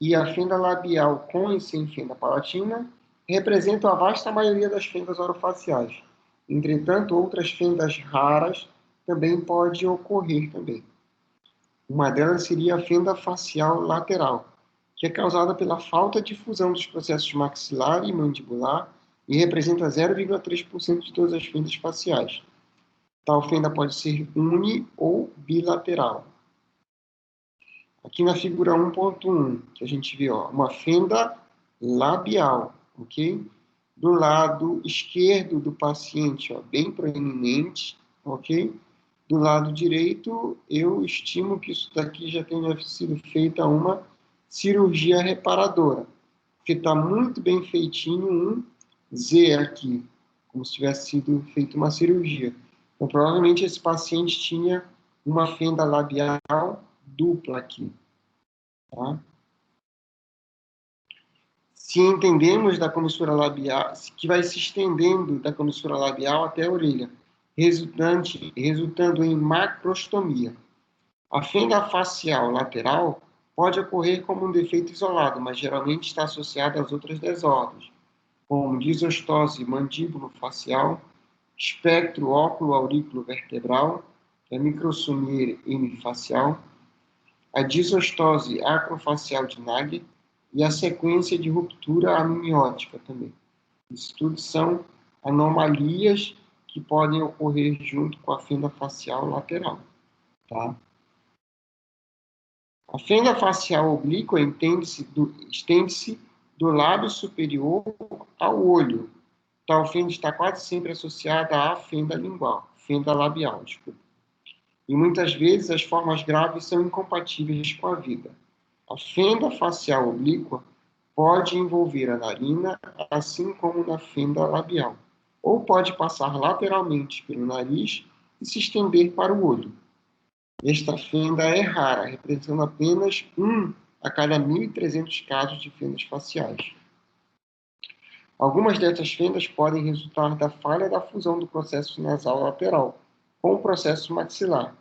e a fenda labial com e sem fenda palatina representam a vasta maioria das fendas orofaciais. Entretanto, outras fendas raras também podem ocorrer também. Uma delas seria a fenda facial lateral, que é causada pela falta de fusão dos processos maxilar e mandibular e representa 0,3% de todas as fendas faciais. Tal fenda pode ser uni- ou bilateral. Aqui na figura 1.1, que a gente vê, ó, uma fenda labial, ok? Do lado esquerdo do paciente, ó, bem proeminente, ok? Do lado direito, eu estimo que isso daqui já tenha sido feita uma cirurgia reparadora, porque está muito bem feitinho um Z aqui, como se tivesse sido feita uma cirurgia. Então, provavelmente esse paciente tinha uma fenda labial dupla aqui. Tá? Se entendemos da comissura labial, que vai se estendendo da comissura labial até a orelha, resultando em macrostomia. A fenda facial lateral pode ocorrer como um defeito isolado, mas geralmente está associada às outras desordens, como disostose mandíbulo-facial, espectro óculo-aurículo vertebral, a microsumier hemifacial, a disostose acrofacial de Nagel e a sequência de ruptura amniótica também. Isso tudo são anomalias que podem ocorrer junto com a fenda facial lateral. Tá? A fenda facial oblíqua estende-se do lábio superior ao olho. Tal fenda está quase sempre associada à fenda lingual, fenda labial, desculpa. E muitas vezes as formas graves são incompatíveis com a vida. A fenda facial oblíqua pode envolver a narina, assim como na fenda labial, ou pode passar lateralmente pelo nariz e se estender para o olho. Esta fenda é rara, representando apenas 1 a cada 1.300 casos de fendas faciais. Algumas dessas fendas podem resultar da falha da fusão do processo nasal lateral com o processo maxilar.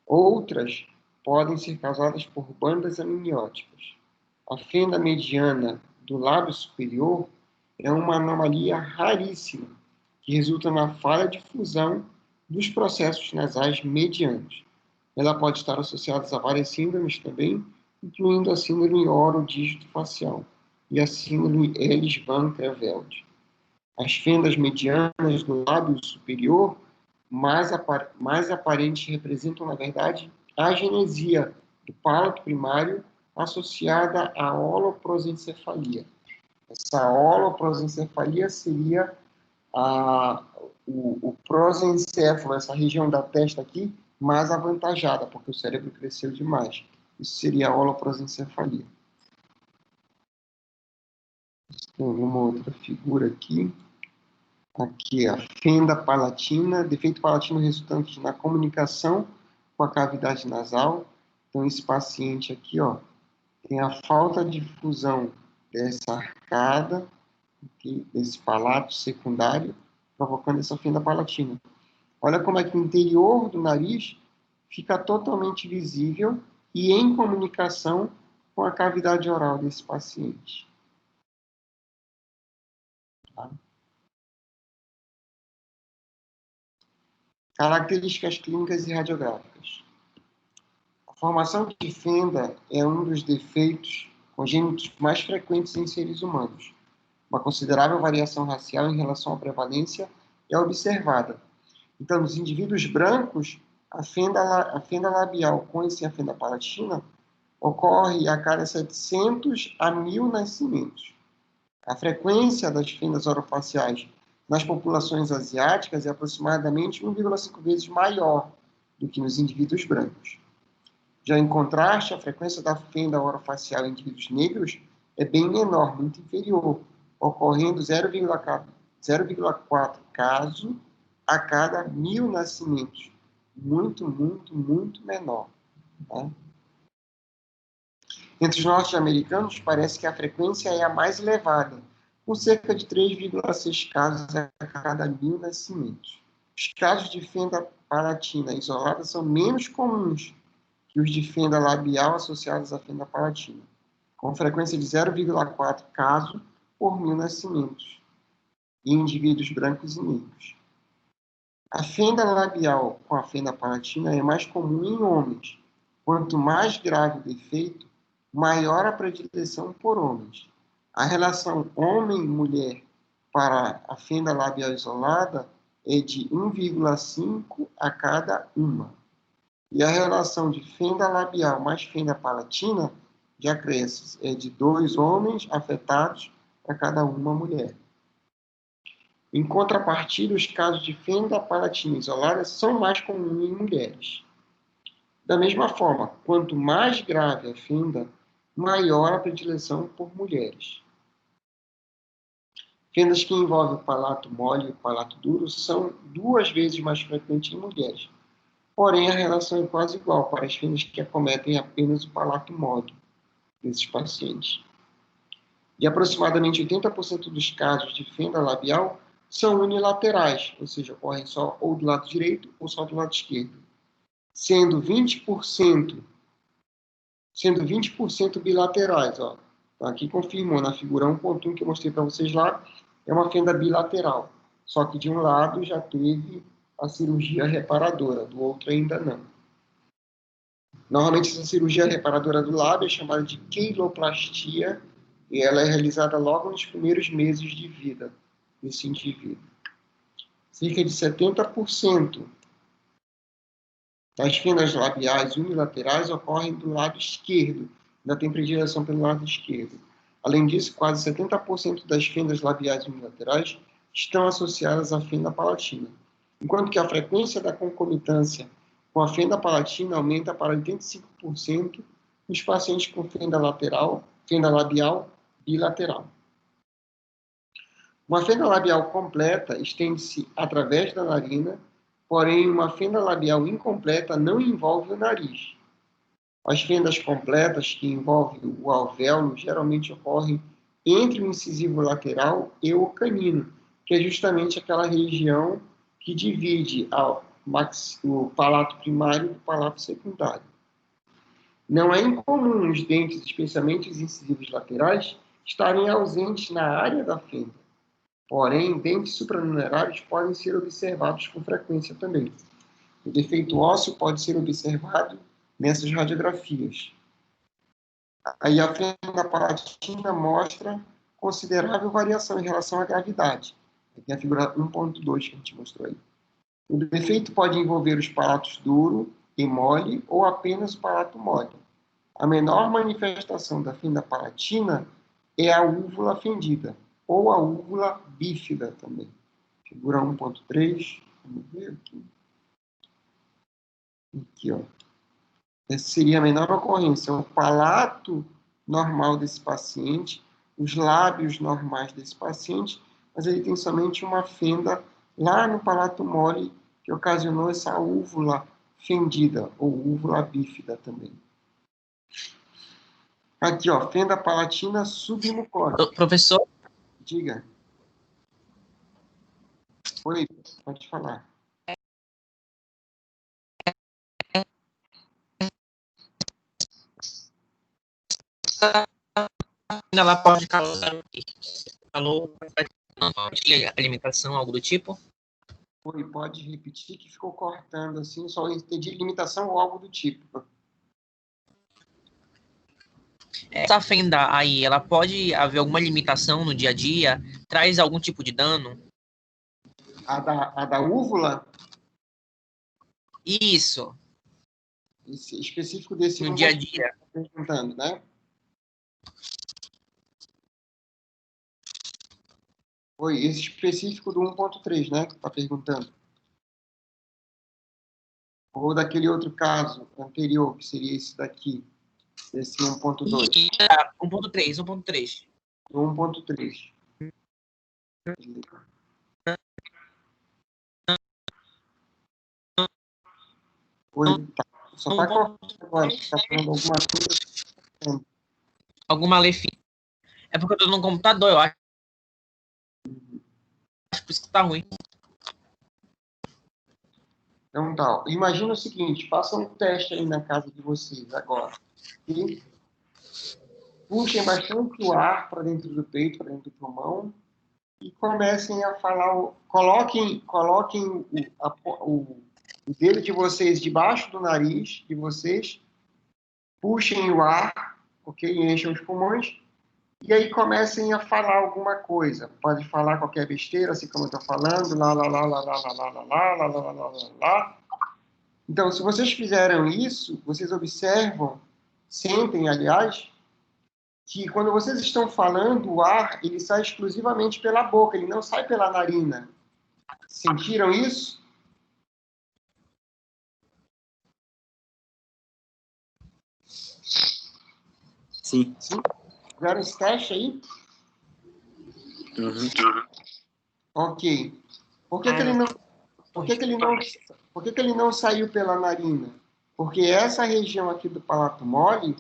Outras podem ser causadas por bandas amnióticas. A fenda mediana do lábio superior é uma anomalia raríssima, que resulta na falha de fusão dos processos nasais medianos. Ela pode estar associada a várias síndromes também, incluindo a síndrome orodígito facial e a síndrome Ellis-Van Creveld. As fendas medianas do lábio superior mais aparentes representam, na verdade, a agenesia do palato primário associada à holoprosencefalia. Essa holoprosencefalia seria o prosencéfalo, essa região da testa aqui, mais avantajada, porque o cérebro cresceu demais. Isso seria a holoprosencefalia. Tem uma outra figura aqui. Aqui, a fenda palatina, defeito palatino resultante na comunicação com a cavidade nasal. Então, esse paciente aqui, ó, tem a falta de fusão dessa arcada, aqui, desse palato secundário, provocando essa fenda palatina. Olha como é que o interior do nariz fica totalmente visível e em comunicação com a cavidade oral desse paciente. Tá? Características clínicas e radiográficas. A formação de fenda é um dos defeitos congênitos mais frequentes em seres humanos. Uma considerável variação racial em relação à prevalência é observada. Então, nos indivíduos brancos, a fenda labial com a fenda palatina ocorre a cada 700 a 1.000 nascimentos. A frequência das fendas orofaciais nas populações asiáticas é aproximadamente 1,5 vezes maior do que nos indivíduos brancos. Já em contraste, a frequência da fenda orofacial em indivíduos negros é bem menor, muito inferior, ocorrendo 0,4 caso a cada 1.000 nascimentos. Muito, muito, muito menor. Tá? Entre os norte-americanos, parece que a frequência é a mais elevada, com cerca de 3,6 casos a cada 1.000 nascimentos. Os casos de fenda palatina isolada são menos comuns que os de fenda labial associados à fenda palatina, com frequência de 0,4 casos por 1.000 nascimentos, em indivíduos brancos e negros. A fenda labial com a fenda palatina é mais comum em homens. Quanto mais grave o defeito, maior a predileção por homens. A relação homem-mulher para a fenda labial isolada é de 1,5 a cada 1. E a relação de fenda labial mais fenda palatina já cresce, é de 2 homens afetados a cada 1 mulher. Em contrapartida, os casos de fenda palatina isolada são mais comuns em mulheres. Da mesma forma, quanto mais grave a fenda, maior a predileção por mulheres. Fendas que envolvem o palato mole e o palato duro são 2 vezes mais frequentes em mulheres. Porém, a relação é quase igual para as fendas que acometem apenas o palato mole desses pacientes. E aproximadamente 80% dos casos de fenda labial são unilaterais, ou seja, ocorrem só ou do lado direito ou só do lado esquerdo, sendo 20% bilaterais. Ó. Então, aqui confirmou na figura 1.1 que eu mostrei para vocês lá, é uma fenda bilateral. Só que de um lado já teve a cirurgia reparadora, do outro ainda não. Normalmente essa cirurgia reparadora do lábio é chamada de queiloplastia e ela é realizada logo nos primeiros meses de vida desse indivíduo. Cerca de 70% das fendas labiais unilaterais ocorrem do lado esquerdo, ainda tem predileção pelo lado esquerdo. Além disso, quase 70% das fendas labiais unilaterais estão associadas à fenda palatina, enquanto que a frequência da concomitância com a fenda palatina aumenta para 85% nos pacientes com fenda labial bilateral. Uma fenda labial completa estende-se através da narina, porém uma fenda labial incompleta não envolve o nariz. As fendas completas, que envolvem o alvéolo, geralmente ocorrem entre o incisivo lateral e o canino, que é justamente aquela região que divide o palato primário do palato secundário. Não é incomum os dentes, especialmente os incisivos laterais, estarem ausentes na área da fenda. Porém, dentes supranumerários podem ser observados com frequência também. O defeito ósseo pode ser observado nessas radiografias. Aí a fenda palatina mostra considerável variação em relação à gravidade. Aqui é a figura 1.2 que a gente mostrou aí. O defeito pode envolver os palatos duro e mole ou apenas o palato mole. A menor manifestação da fenda palatina é a úvula fendida, ou a úvula bífida também. Figura 1.3. Vamos ver aqui. Aqui, ó. Essa seria a menor ocorrência. O palato normal desse paciente, os lábios normais desse paciente, mas ele tem somente uma fenda lá no palato mole que ocasionou essa úvula fendida, ou úvula bífida também. Aqui, ó, fenda palatina submucosa. Professor? Diga. Oi, pode falar. Ela pode causar o quê? Falou alimentação, algo do tipo? Oi, pode repetir que ficou cortando assim, só entendi limitação ou algo do tipo. Essa fenda aí, ela pode haver alguma limitação no dia a dia? Traz algum tipo de dano? A da úvula? Isso, Esse específico desse no dia a dia. perguntando, né? Oi, esse específico do 1.3, né? Que está perguntando. Ou daquele outro caso anterior, que seria esse daqui, esse 1.2. 1.3, 1.3. Do 1.3. Oi, tá. Só está cortando agora. Está falando alguma coisa. Alguma lefinha. É porque eu tô no computador, eu acho. Por isso que tá ruim. Então tá. Imagina o seguinte, faça um teste aí na casa de vocês agora. E puxem bastante o ar para dentro do peito, para dentro do pulmão, e comecem a falar. Coloquem o dedo de vocês debaixo do nariz de vocês, puxem o ar, ok? Enchem os pulmões, e aí comecem a falar alguma coisa. Pode falar qualquer besteira, assim como eu estou falando, lá, lá, lá, lá, lá, lá, lá, lá, lá, lá, lá, lá, lá, lá. Então, se vocês fizeram isso, vocês observam, sentem, aliás, que quando vocês estão falando, o ar, ele sai exclusivamente pela boca, ele não sai pela narina. Sentiram isso? Sim. Sim? Fizeram esse teste aí? Uhum. Ok. Por que que ele não saiu pela narina? Porque essa região aqui do palato mole,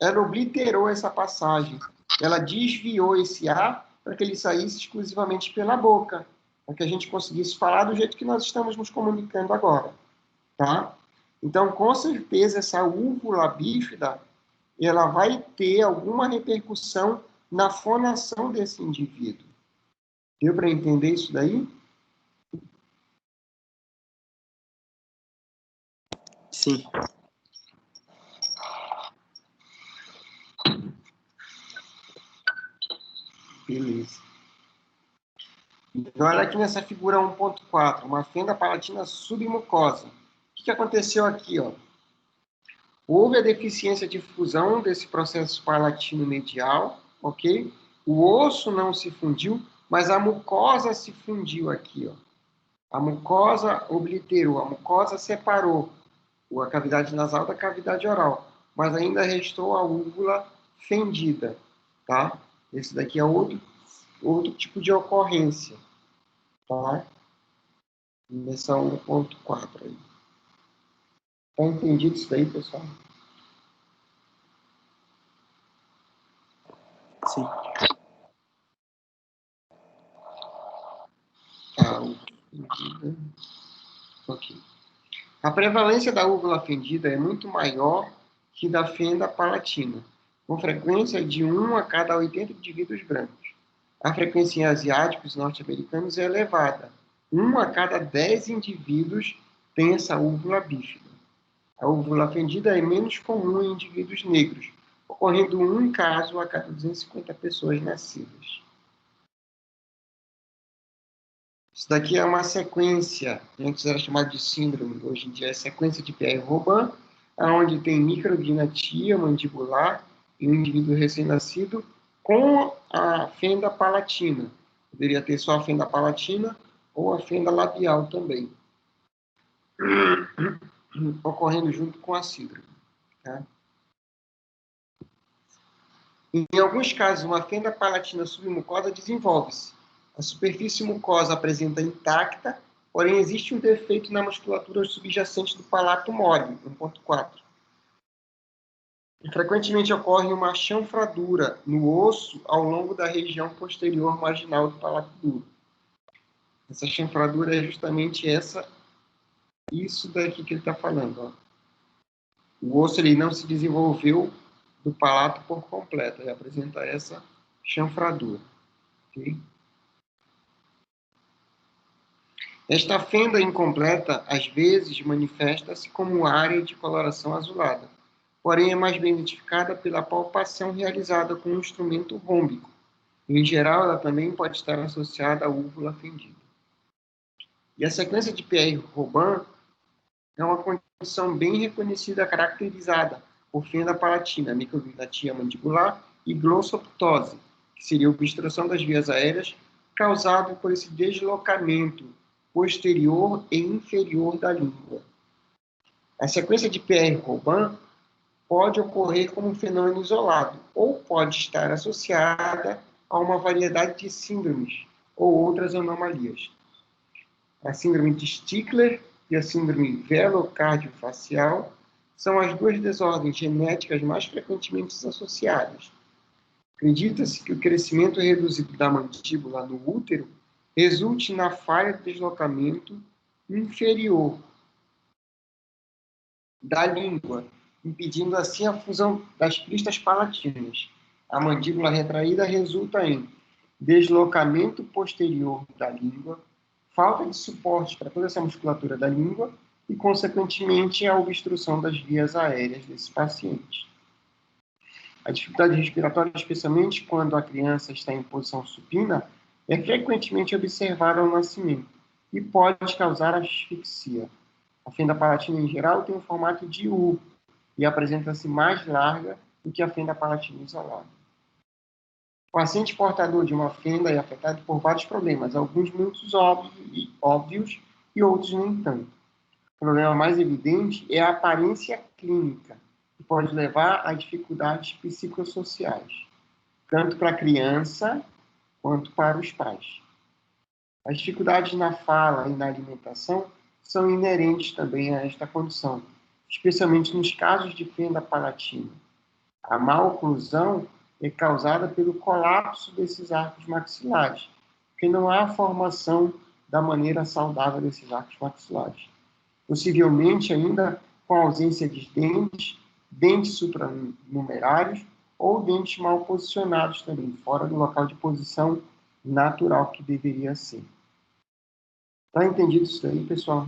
ela obliterou essa passagem. Ela desviou esse ar para que ele saísse exclusivamente pela boca, para que a gente conseguisse falar do jeito que nós estamos nos comunicando agora, tá? Então, com certeza, essa úvula bífida, ela vai ter alguma repercussão na fonação desse indivíduo. Deu para entender isso daí? Sim. Beleza. Então, olha aqui nessa figura 1.4, uma fenda palatina submucosa. O que aconteceu aqui, ó? Houve a deficiência de fusão desse processo palatino medial, ok? O osso não se fundiu, mas a mucosa se fundiu aqui, ó. A mucosa obliterou, a mucosa separou a cavidade nasal da cavidade oral, mas ainda restou a úvula fendida, tá? Esse daqui é outro tipo de ocorrência, tá? Nessa 1.4 aí. Tá entendido isso daí, pessoal? Sim. Tá, fendida. Ok. A prevalência da úvula fendida é muito maior que da fenda palatina, com frequência de 1 a cada 80 indivíduos brancos. A frequência em asiáticos e norte-americanos é elevada. 1 a cada 10 indivíduos tem essa úvula bífida. A úvula fendida é menos comum em indivíduos negros, ocorrendo um caso a cada 250 pessoas nascidas. Isso daqui é uma sequência, antes era chamado de síndrome, hoje em dia é sequência de Pierre-Robin, onde tem micrognatia mandibular em um indivíduo recém-nascido com a fenda palatina. Poderia ter só a fenda palatina ou a fenda labial também, ocorrendo junto com a síndrome. Tá? Em alguns casos, uma fenda palatina submucosa desenvolve-se. A superfície mucosa apresenta intacta, porém existe um defeito na musculatura subjacente do palato mole, 1.4. E frequentemente ocorre uma chanfradura no osso ao longo da região posterior marginal do palato duro. Essa chanfradura é justamente isso daqui que ele está falando. Ó. O osso ele não se desenvolveu do palato por completo, ele apresenta essa chanfradura. Okay? Esta fenda incompleta, às vezes, manifesta-se como área de coloração azulada, porém é mais bem identificada pela palpação realizada com um instrumento rômbico. Em geral, ela também pode estar associada à úvula fendida. E a sequência de Pierre-Robin é uma condição bem reconhecida, caracterizada por fenda palatina, micrognatia mandibular e glossoptose, que seria a obstrução das vias aéreas causado por esse deslocamento posterior e inferior da língua. A sequência de Pierre-Robin pode ocorrer como um fenômeno isolado ou pode estar associada a uma variedade de síndromes ou outras anomalias. A síndrome de Stickler e a síndrome velocardiofacial são as duas desordens genéticas mais frequentemente associadas. Acredita-se que o crescimento reduzido da mandíbula no útero resulte na falha de deslocamento inferior da língua, impedindo assim a fusão das cristas palatinas. A mandíbula retraída resulta em deslocamento posterior da língua, falta de suporte para toda essa musculatura da língua e, consequentemente, a obstrução das vias aéreas desses pacientes. A dificuldade respiratória, especialmente quando a criança está em posição supina, é frequentemente observada ao nascimento e pode causar asfixia. A fenda palatina, em geral, tem um formato de U e apresenta-se mais larga do que a fenda palatina isolada. O paciente portador de uma fenda é afetado por vários problemas, alguns muito óbvios e outros nem tanto. O problema mais evidente é a aparência clínica, que pode levar a dificuldades psicossociais, tanto para a criança quanto para os pais. As dificuldades na fala e na alimentação são inerentes também a esta condição, especialmente nos casos de fenda palatina. A má oclusão é causada pelo colapso desses arcos maxilares, porque não há formação da maneira saudável desses arcos maxilares. Possivelmente ainda com a ausência de dentes supranumerários ou dentes mal posicionados também, fora do local de posição natural que deveria ser. Tá entendido isso aí, pessoal?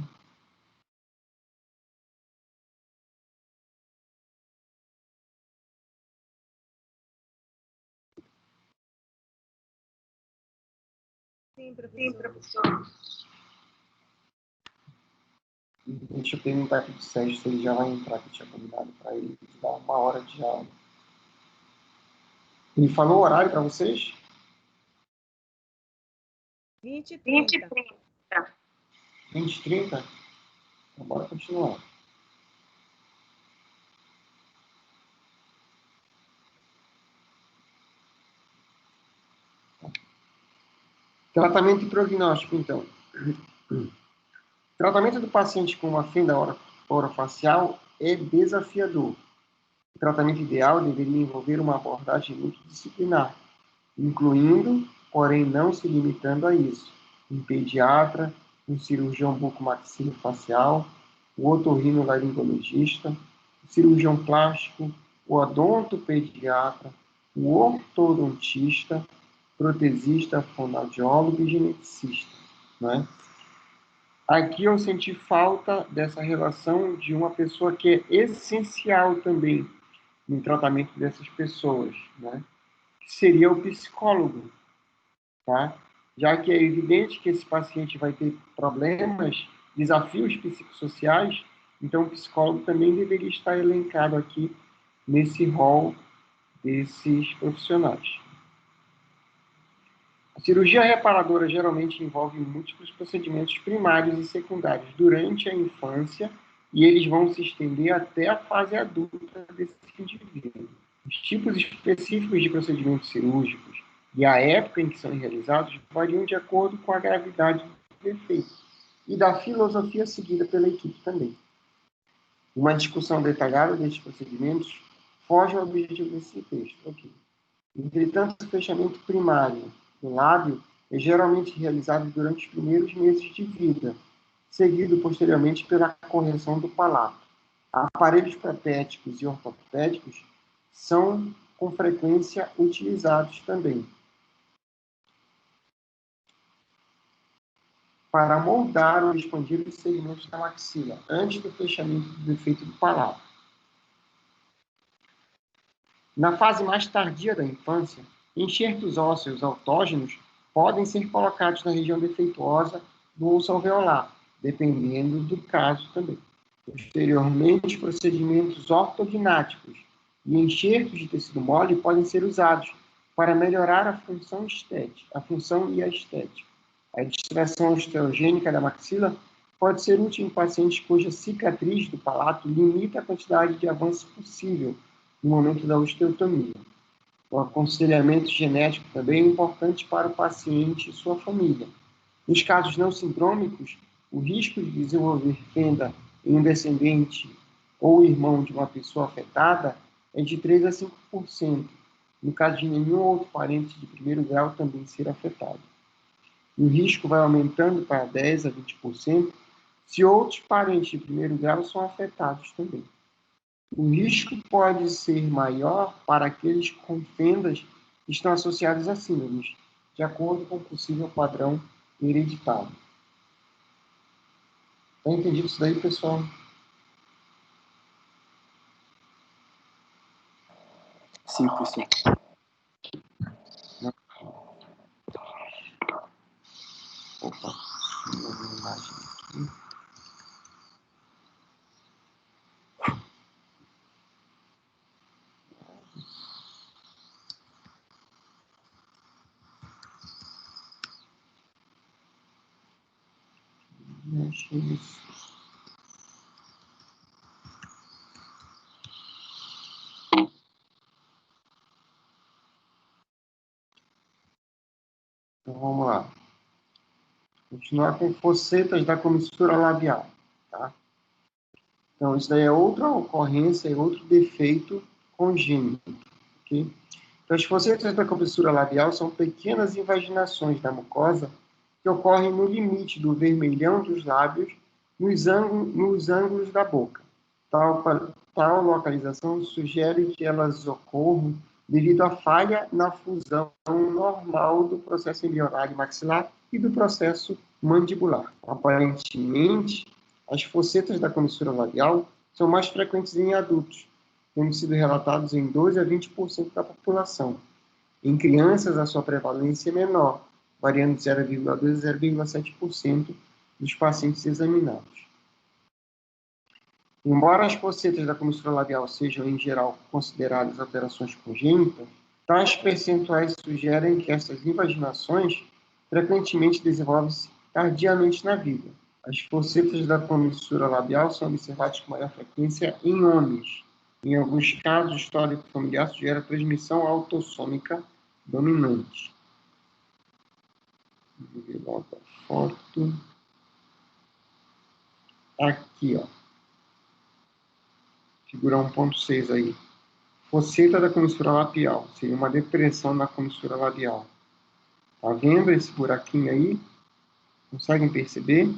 Sim, professor. Deixa eu perguntar aqui do Sérgio se ele já vai entrar, que eu tinha combinado para ele dar 1 hora de aula. Ele falou o horário para vocês? 20h30. 20h30? Então, bora continuar. Tratamento e prognóstico, então. Tratamento do paciente com uma fenda orofacial é desafiador. O tratamento ideal deveria envolver uma abordagem multidisciplinar, incluindo, porém não se limitando a isso, um pediatra, um cirurgião bucomaxilofacial, o otorrinolaringologista, o cirurgião plástico, o odontopediatra, o ortodontista, protesista, fonoaudiólogo e geneticista, né? Aqui eu senti falta dessa relação de uma pessoa que é essencial também no tratamento dessas pessoas, né? Que seria o psicólogo, tá? Já que é evidente que esse paciente vai ter problemas, desafios psicossociais, então o psicólogo também deveria estar elencado aqui nesse rol desses profissionais. A cirurgia reparadora geralmente envolve múltiplos procedimentos primários e secundários durante a infância e eles vão se estender até a fase adulta desse indivíduo. Os tipos específicos de procedimentos cirúrgicos e a época em que são realizados variam de acordo com a gravidade do defeito e da filosofia seguida pela equipe também. Uma discussão detalhada destes procedimentos foge ao objetivo desse texto. Okay. Entretanto, o fechamento primário do lábio é geralmente realizado durante os primeiros meses de vida, seguido posteriormente pela correção do palato. Aparelhos protéticos e ortopédicos são com frequência utilizados também para moldar ou expandir os segmentos da maxila antes do fechamento do defeito do palato. Na fase mais tardia da infância, enxertos ósseos autógenos podem ser colocados na região defeituosa do osso alveolar, dependendo do caso também. Posteriormente, procedimentos ortognáticos e enxertos de tecido mole podem ser usados para melhorar a função e a estética. A extração osteogênica da maxila pode ser útil em pacientes cuja cicatriz do palato limita a quantidade de avanço possível no momento da osteotomia. O aconselhamento genético também é importante para o paciente e sua família. Nos casos não sindrômicos, o risco de desenvolver fenda em um descendente ou irmão de uma pessoa afetada é de 3 a 5%, no caso de nenhum outro parente de primeiro grau também ser afetado. O risco vai aumentando para 10 a 20% se outros parentes de primeiro grau são afetados também. O risco pode ser maior para aqueles com fendas que estão associados a síndromes, de acordo com o possível padrão hereditário. Está entendido isso daí, pessoal? Sim, professor. Opa, uma imagem aqui. Então vamos lá. Continuar com fossetas da comissura labial. Tá? Então, isso daí é outra ocorrência, é outro defeito congênito. Okay? Então, as fossetas da comissura labial são pequenas invaginações da mucosa que ocorrem no limite do vermelhão dos lábios nos ângulos da boca. Tal localização sugere que elas ocorram devido à falha na fusão normal do processo embrionário maxilar e do processo mandibular. Aparentemente, as fossetas da comissura labial são mais frequentes em adultos, tendo sido relatados em 12 a 20% da população. Em crianças, a sua prevalência é menor, variando de 0,2% a 0,7% dos pacientes examinados. Embora as focetas da comissura labial sejam, em geral, consideradas alterações congênitas, tais percentuais sugerem que essas invaginações frequentemente desenvolvem-se tardiamente na vida. As focetas da comissura labial são observadas com maior frequência em homens. Em alguns casos, o histórico familiar sugere a transmissão autossômica dominante. Vou ver logo a foto. Aqui, ó. Figura 1.6 aí. Foceta da comissura labial. Seria uma depressão na comissura labial. Tá vendo esse buraquinho aí? Conseguem perceber?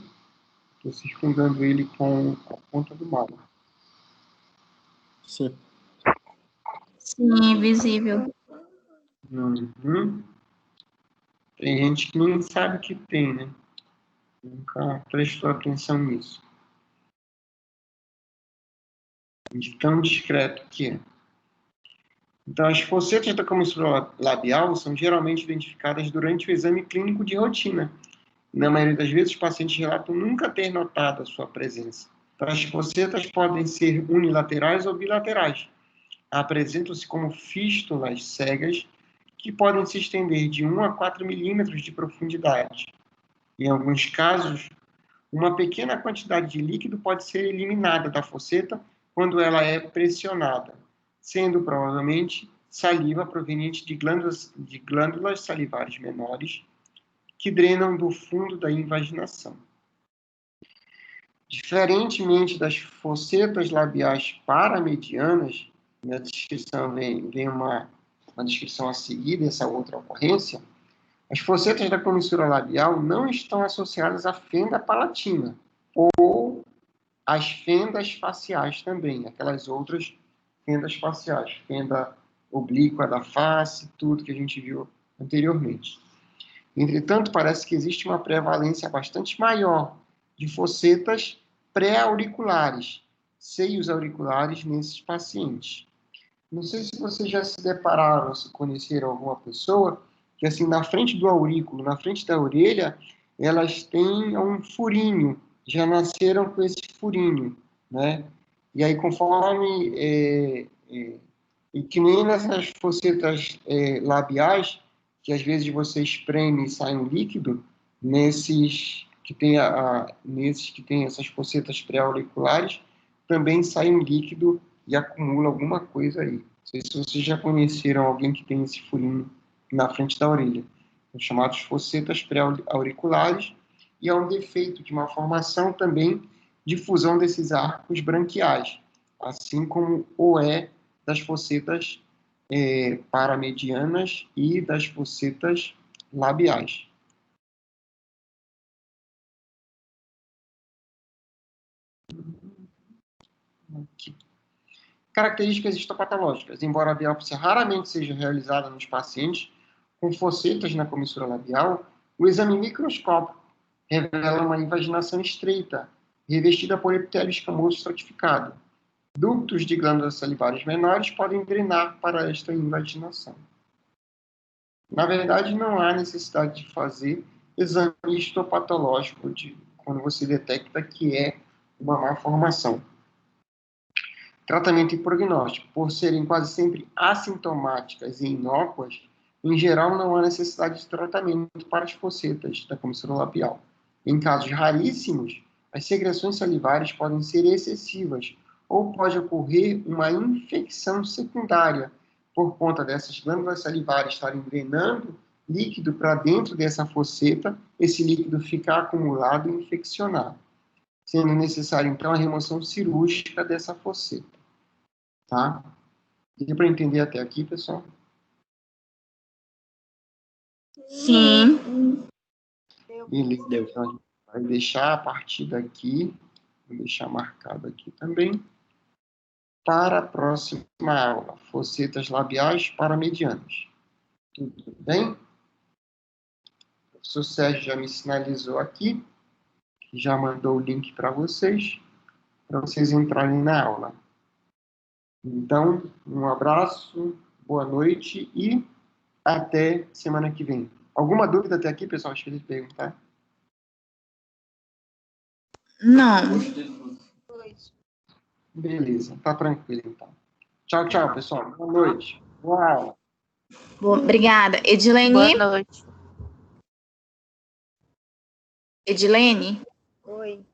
Estou circundando ele com a ponta do mal. Sim. Sim, visível. Uhum. Tem gente que nem sabe que tem, né? Nunca prestou atenção nisso. De tão discreto que é. Então, as focetas da comissura labial são geralmente identificadas durante o exame clínico de rotina. Na maioria das vezes, os pacientes relatam nunca ter notado a sua presença. Então, as focetas podem ser unilaterais ou bilaterais. Apresentam-se como fístulas cegas que podem se estender de 1 a 4 milímetros de profundidade. Em alguns casos, uma pequena quantidade de líquido pode ser eliminada da foceta quando ela é pressionada, sendo provavelmente saliva proveniente de glândulas salivares menores que drenam do fundo da invaginação. Diferentemente das focetas labiais paramedianas, na descrição vem uma descrição a seguir dessa outra ocorrência, as focetas da comissura labial não estão associadas à fenda palatina ou às fendas faciais também, aquelas outras fendas faciais, fenda oblíqua da face, tudo que a gente viu anteriormente. Entretanto, parece que existe uma prevalência bastante maior de focetas pré-auriculares, seios auriculares nesses pacientes. Não sei se vocês já se depararam, se conheceram alguma pessoa que, assim, na frente do aurículo, na frente da orelha, elas têm um furinho, já nasceram com esse furinho, né? E aí, conforme... e que nem nessas focetas labiais, que às vezes você espreme e sai um líquido, nesses que tem essas focetas pré-auriculares, também sai um líquido e acumula alguma coisa aí. Não sei se vocês já conheceram alguém que tem esse furinho na frente da orelha. São chamados focetas pré-auriculares, e é um defeito de uma formação também de fusão desses arcos branquiais, assim como o é das focetas paramedianas e das focetas labiais. Aqui. Características histopatológicas. Embora a biópsia raramente seja realizada nos pacientes com focetas na comissura labial, o exame microscópico revela uma invaginação estreita, revestida por epitélio escamoso estratificado. Ductos de glândulas salivares menores podem drenar para esta invaginação. Na verdade, não há necessidade de fazer exame histopatológico quando você detecta que é uma malformação. Tratamento e prognóstico. Por serem quase sempre assintomáticas e inócuas, em geral não há necessidade de tratamento para as focetas da comissura labial. Em casos raríssimos, as secreções salivares podem ser excessivas ou pode ocorrer uma infecção secundária por conta dessas glândulas salivares estarem drenando líquido para dentro dessa foceta, esse líquido ficar acumulado e infeccionado, sendo necessário, então, a remoção cirúrgica dessa foceta. Tá? Deu para entender até aqui, pessoal? Sim. Beleza. Então, a gente vai deixar a partir daqui, vou deixar marcado aqui também, para a próxima aula, focetas labiais paramedianas. Tudo bem? O professor Sérgio já me sinalizou aqui, que já mandou o link para vocês entrarem na aula. Então, um abraço, boa noite e até semana que vem. Alguma dúvida até aqui, pessoal? Acho que eles perguntar. Não. Beleza, tá tranquilo então. Tchau, tchau, pessoal. Boa noite. Uau! Obrigada. Edilene? Boa noite. Edilene? Oi.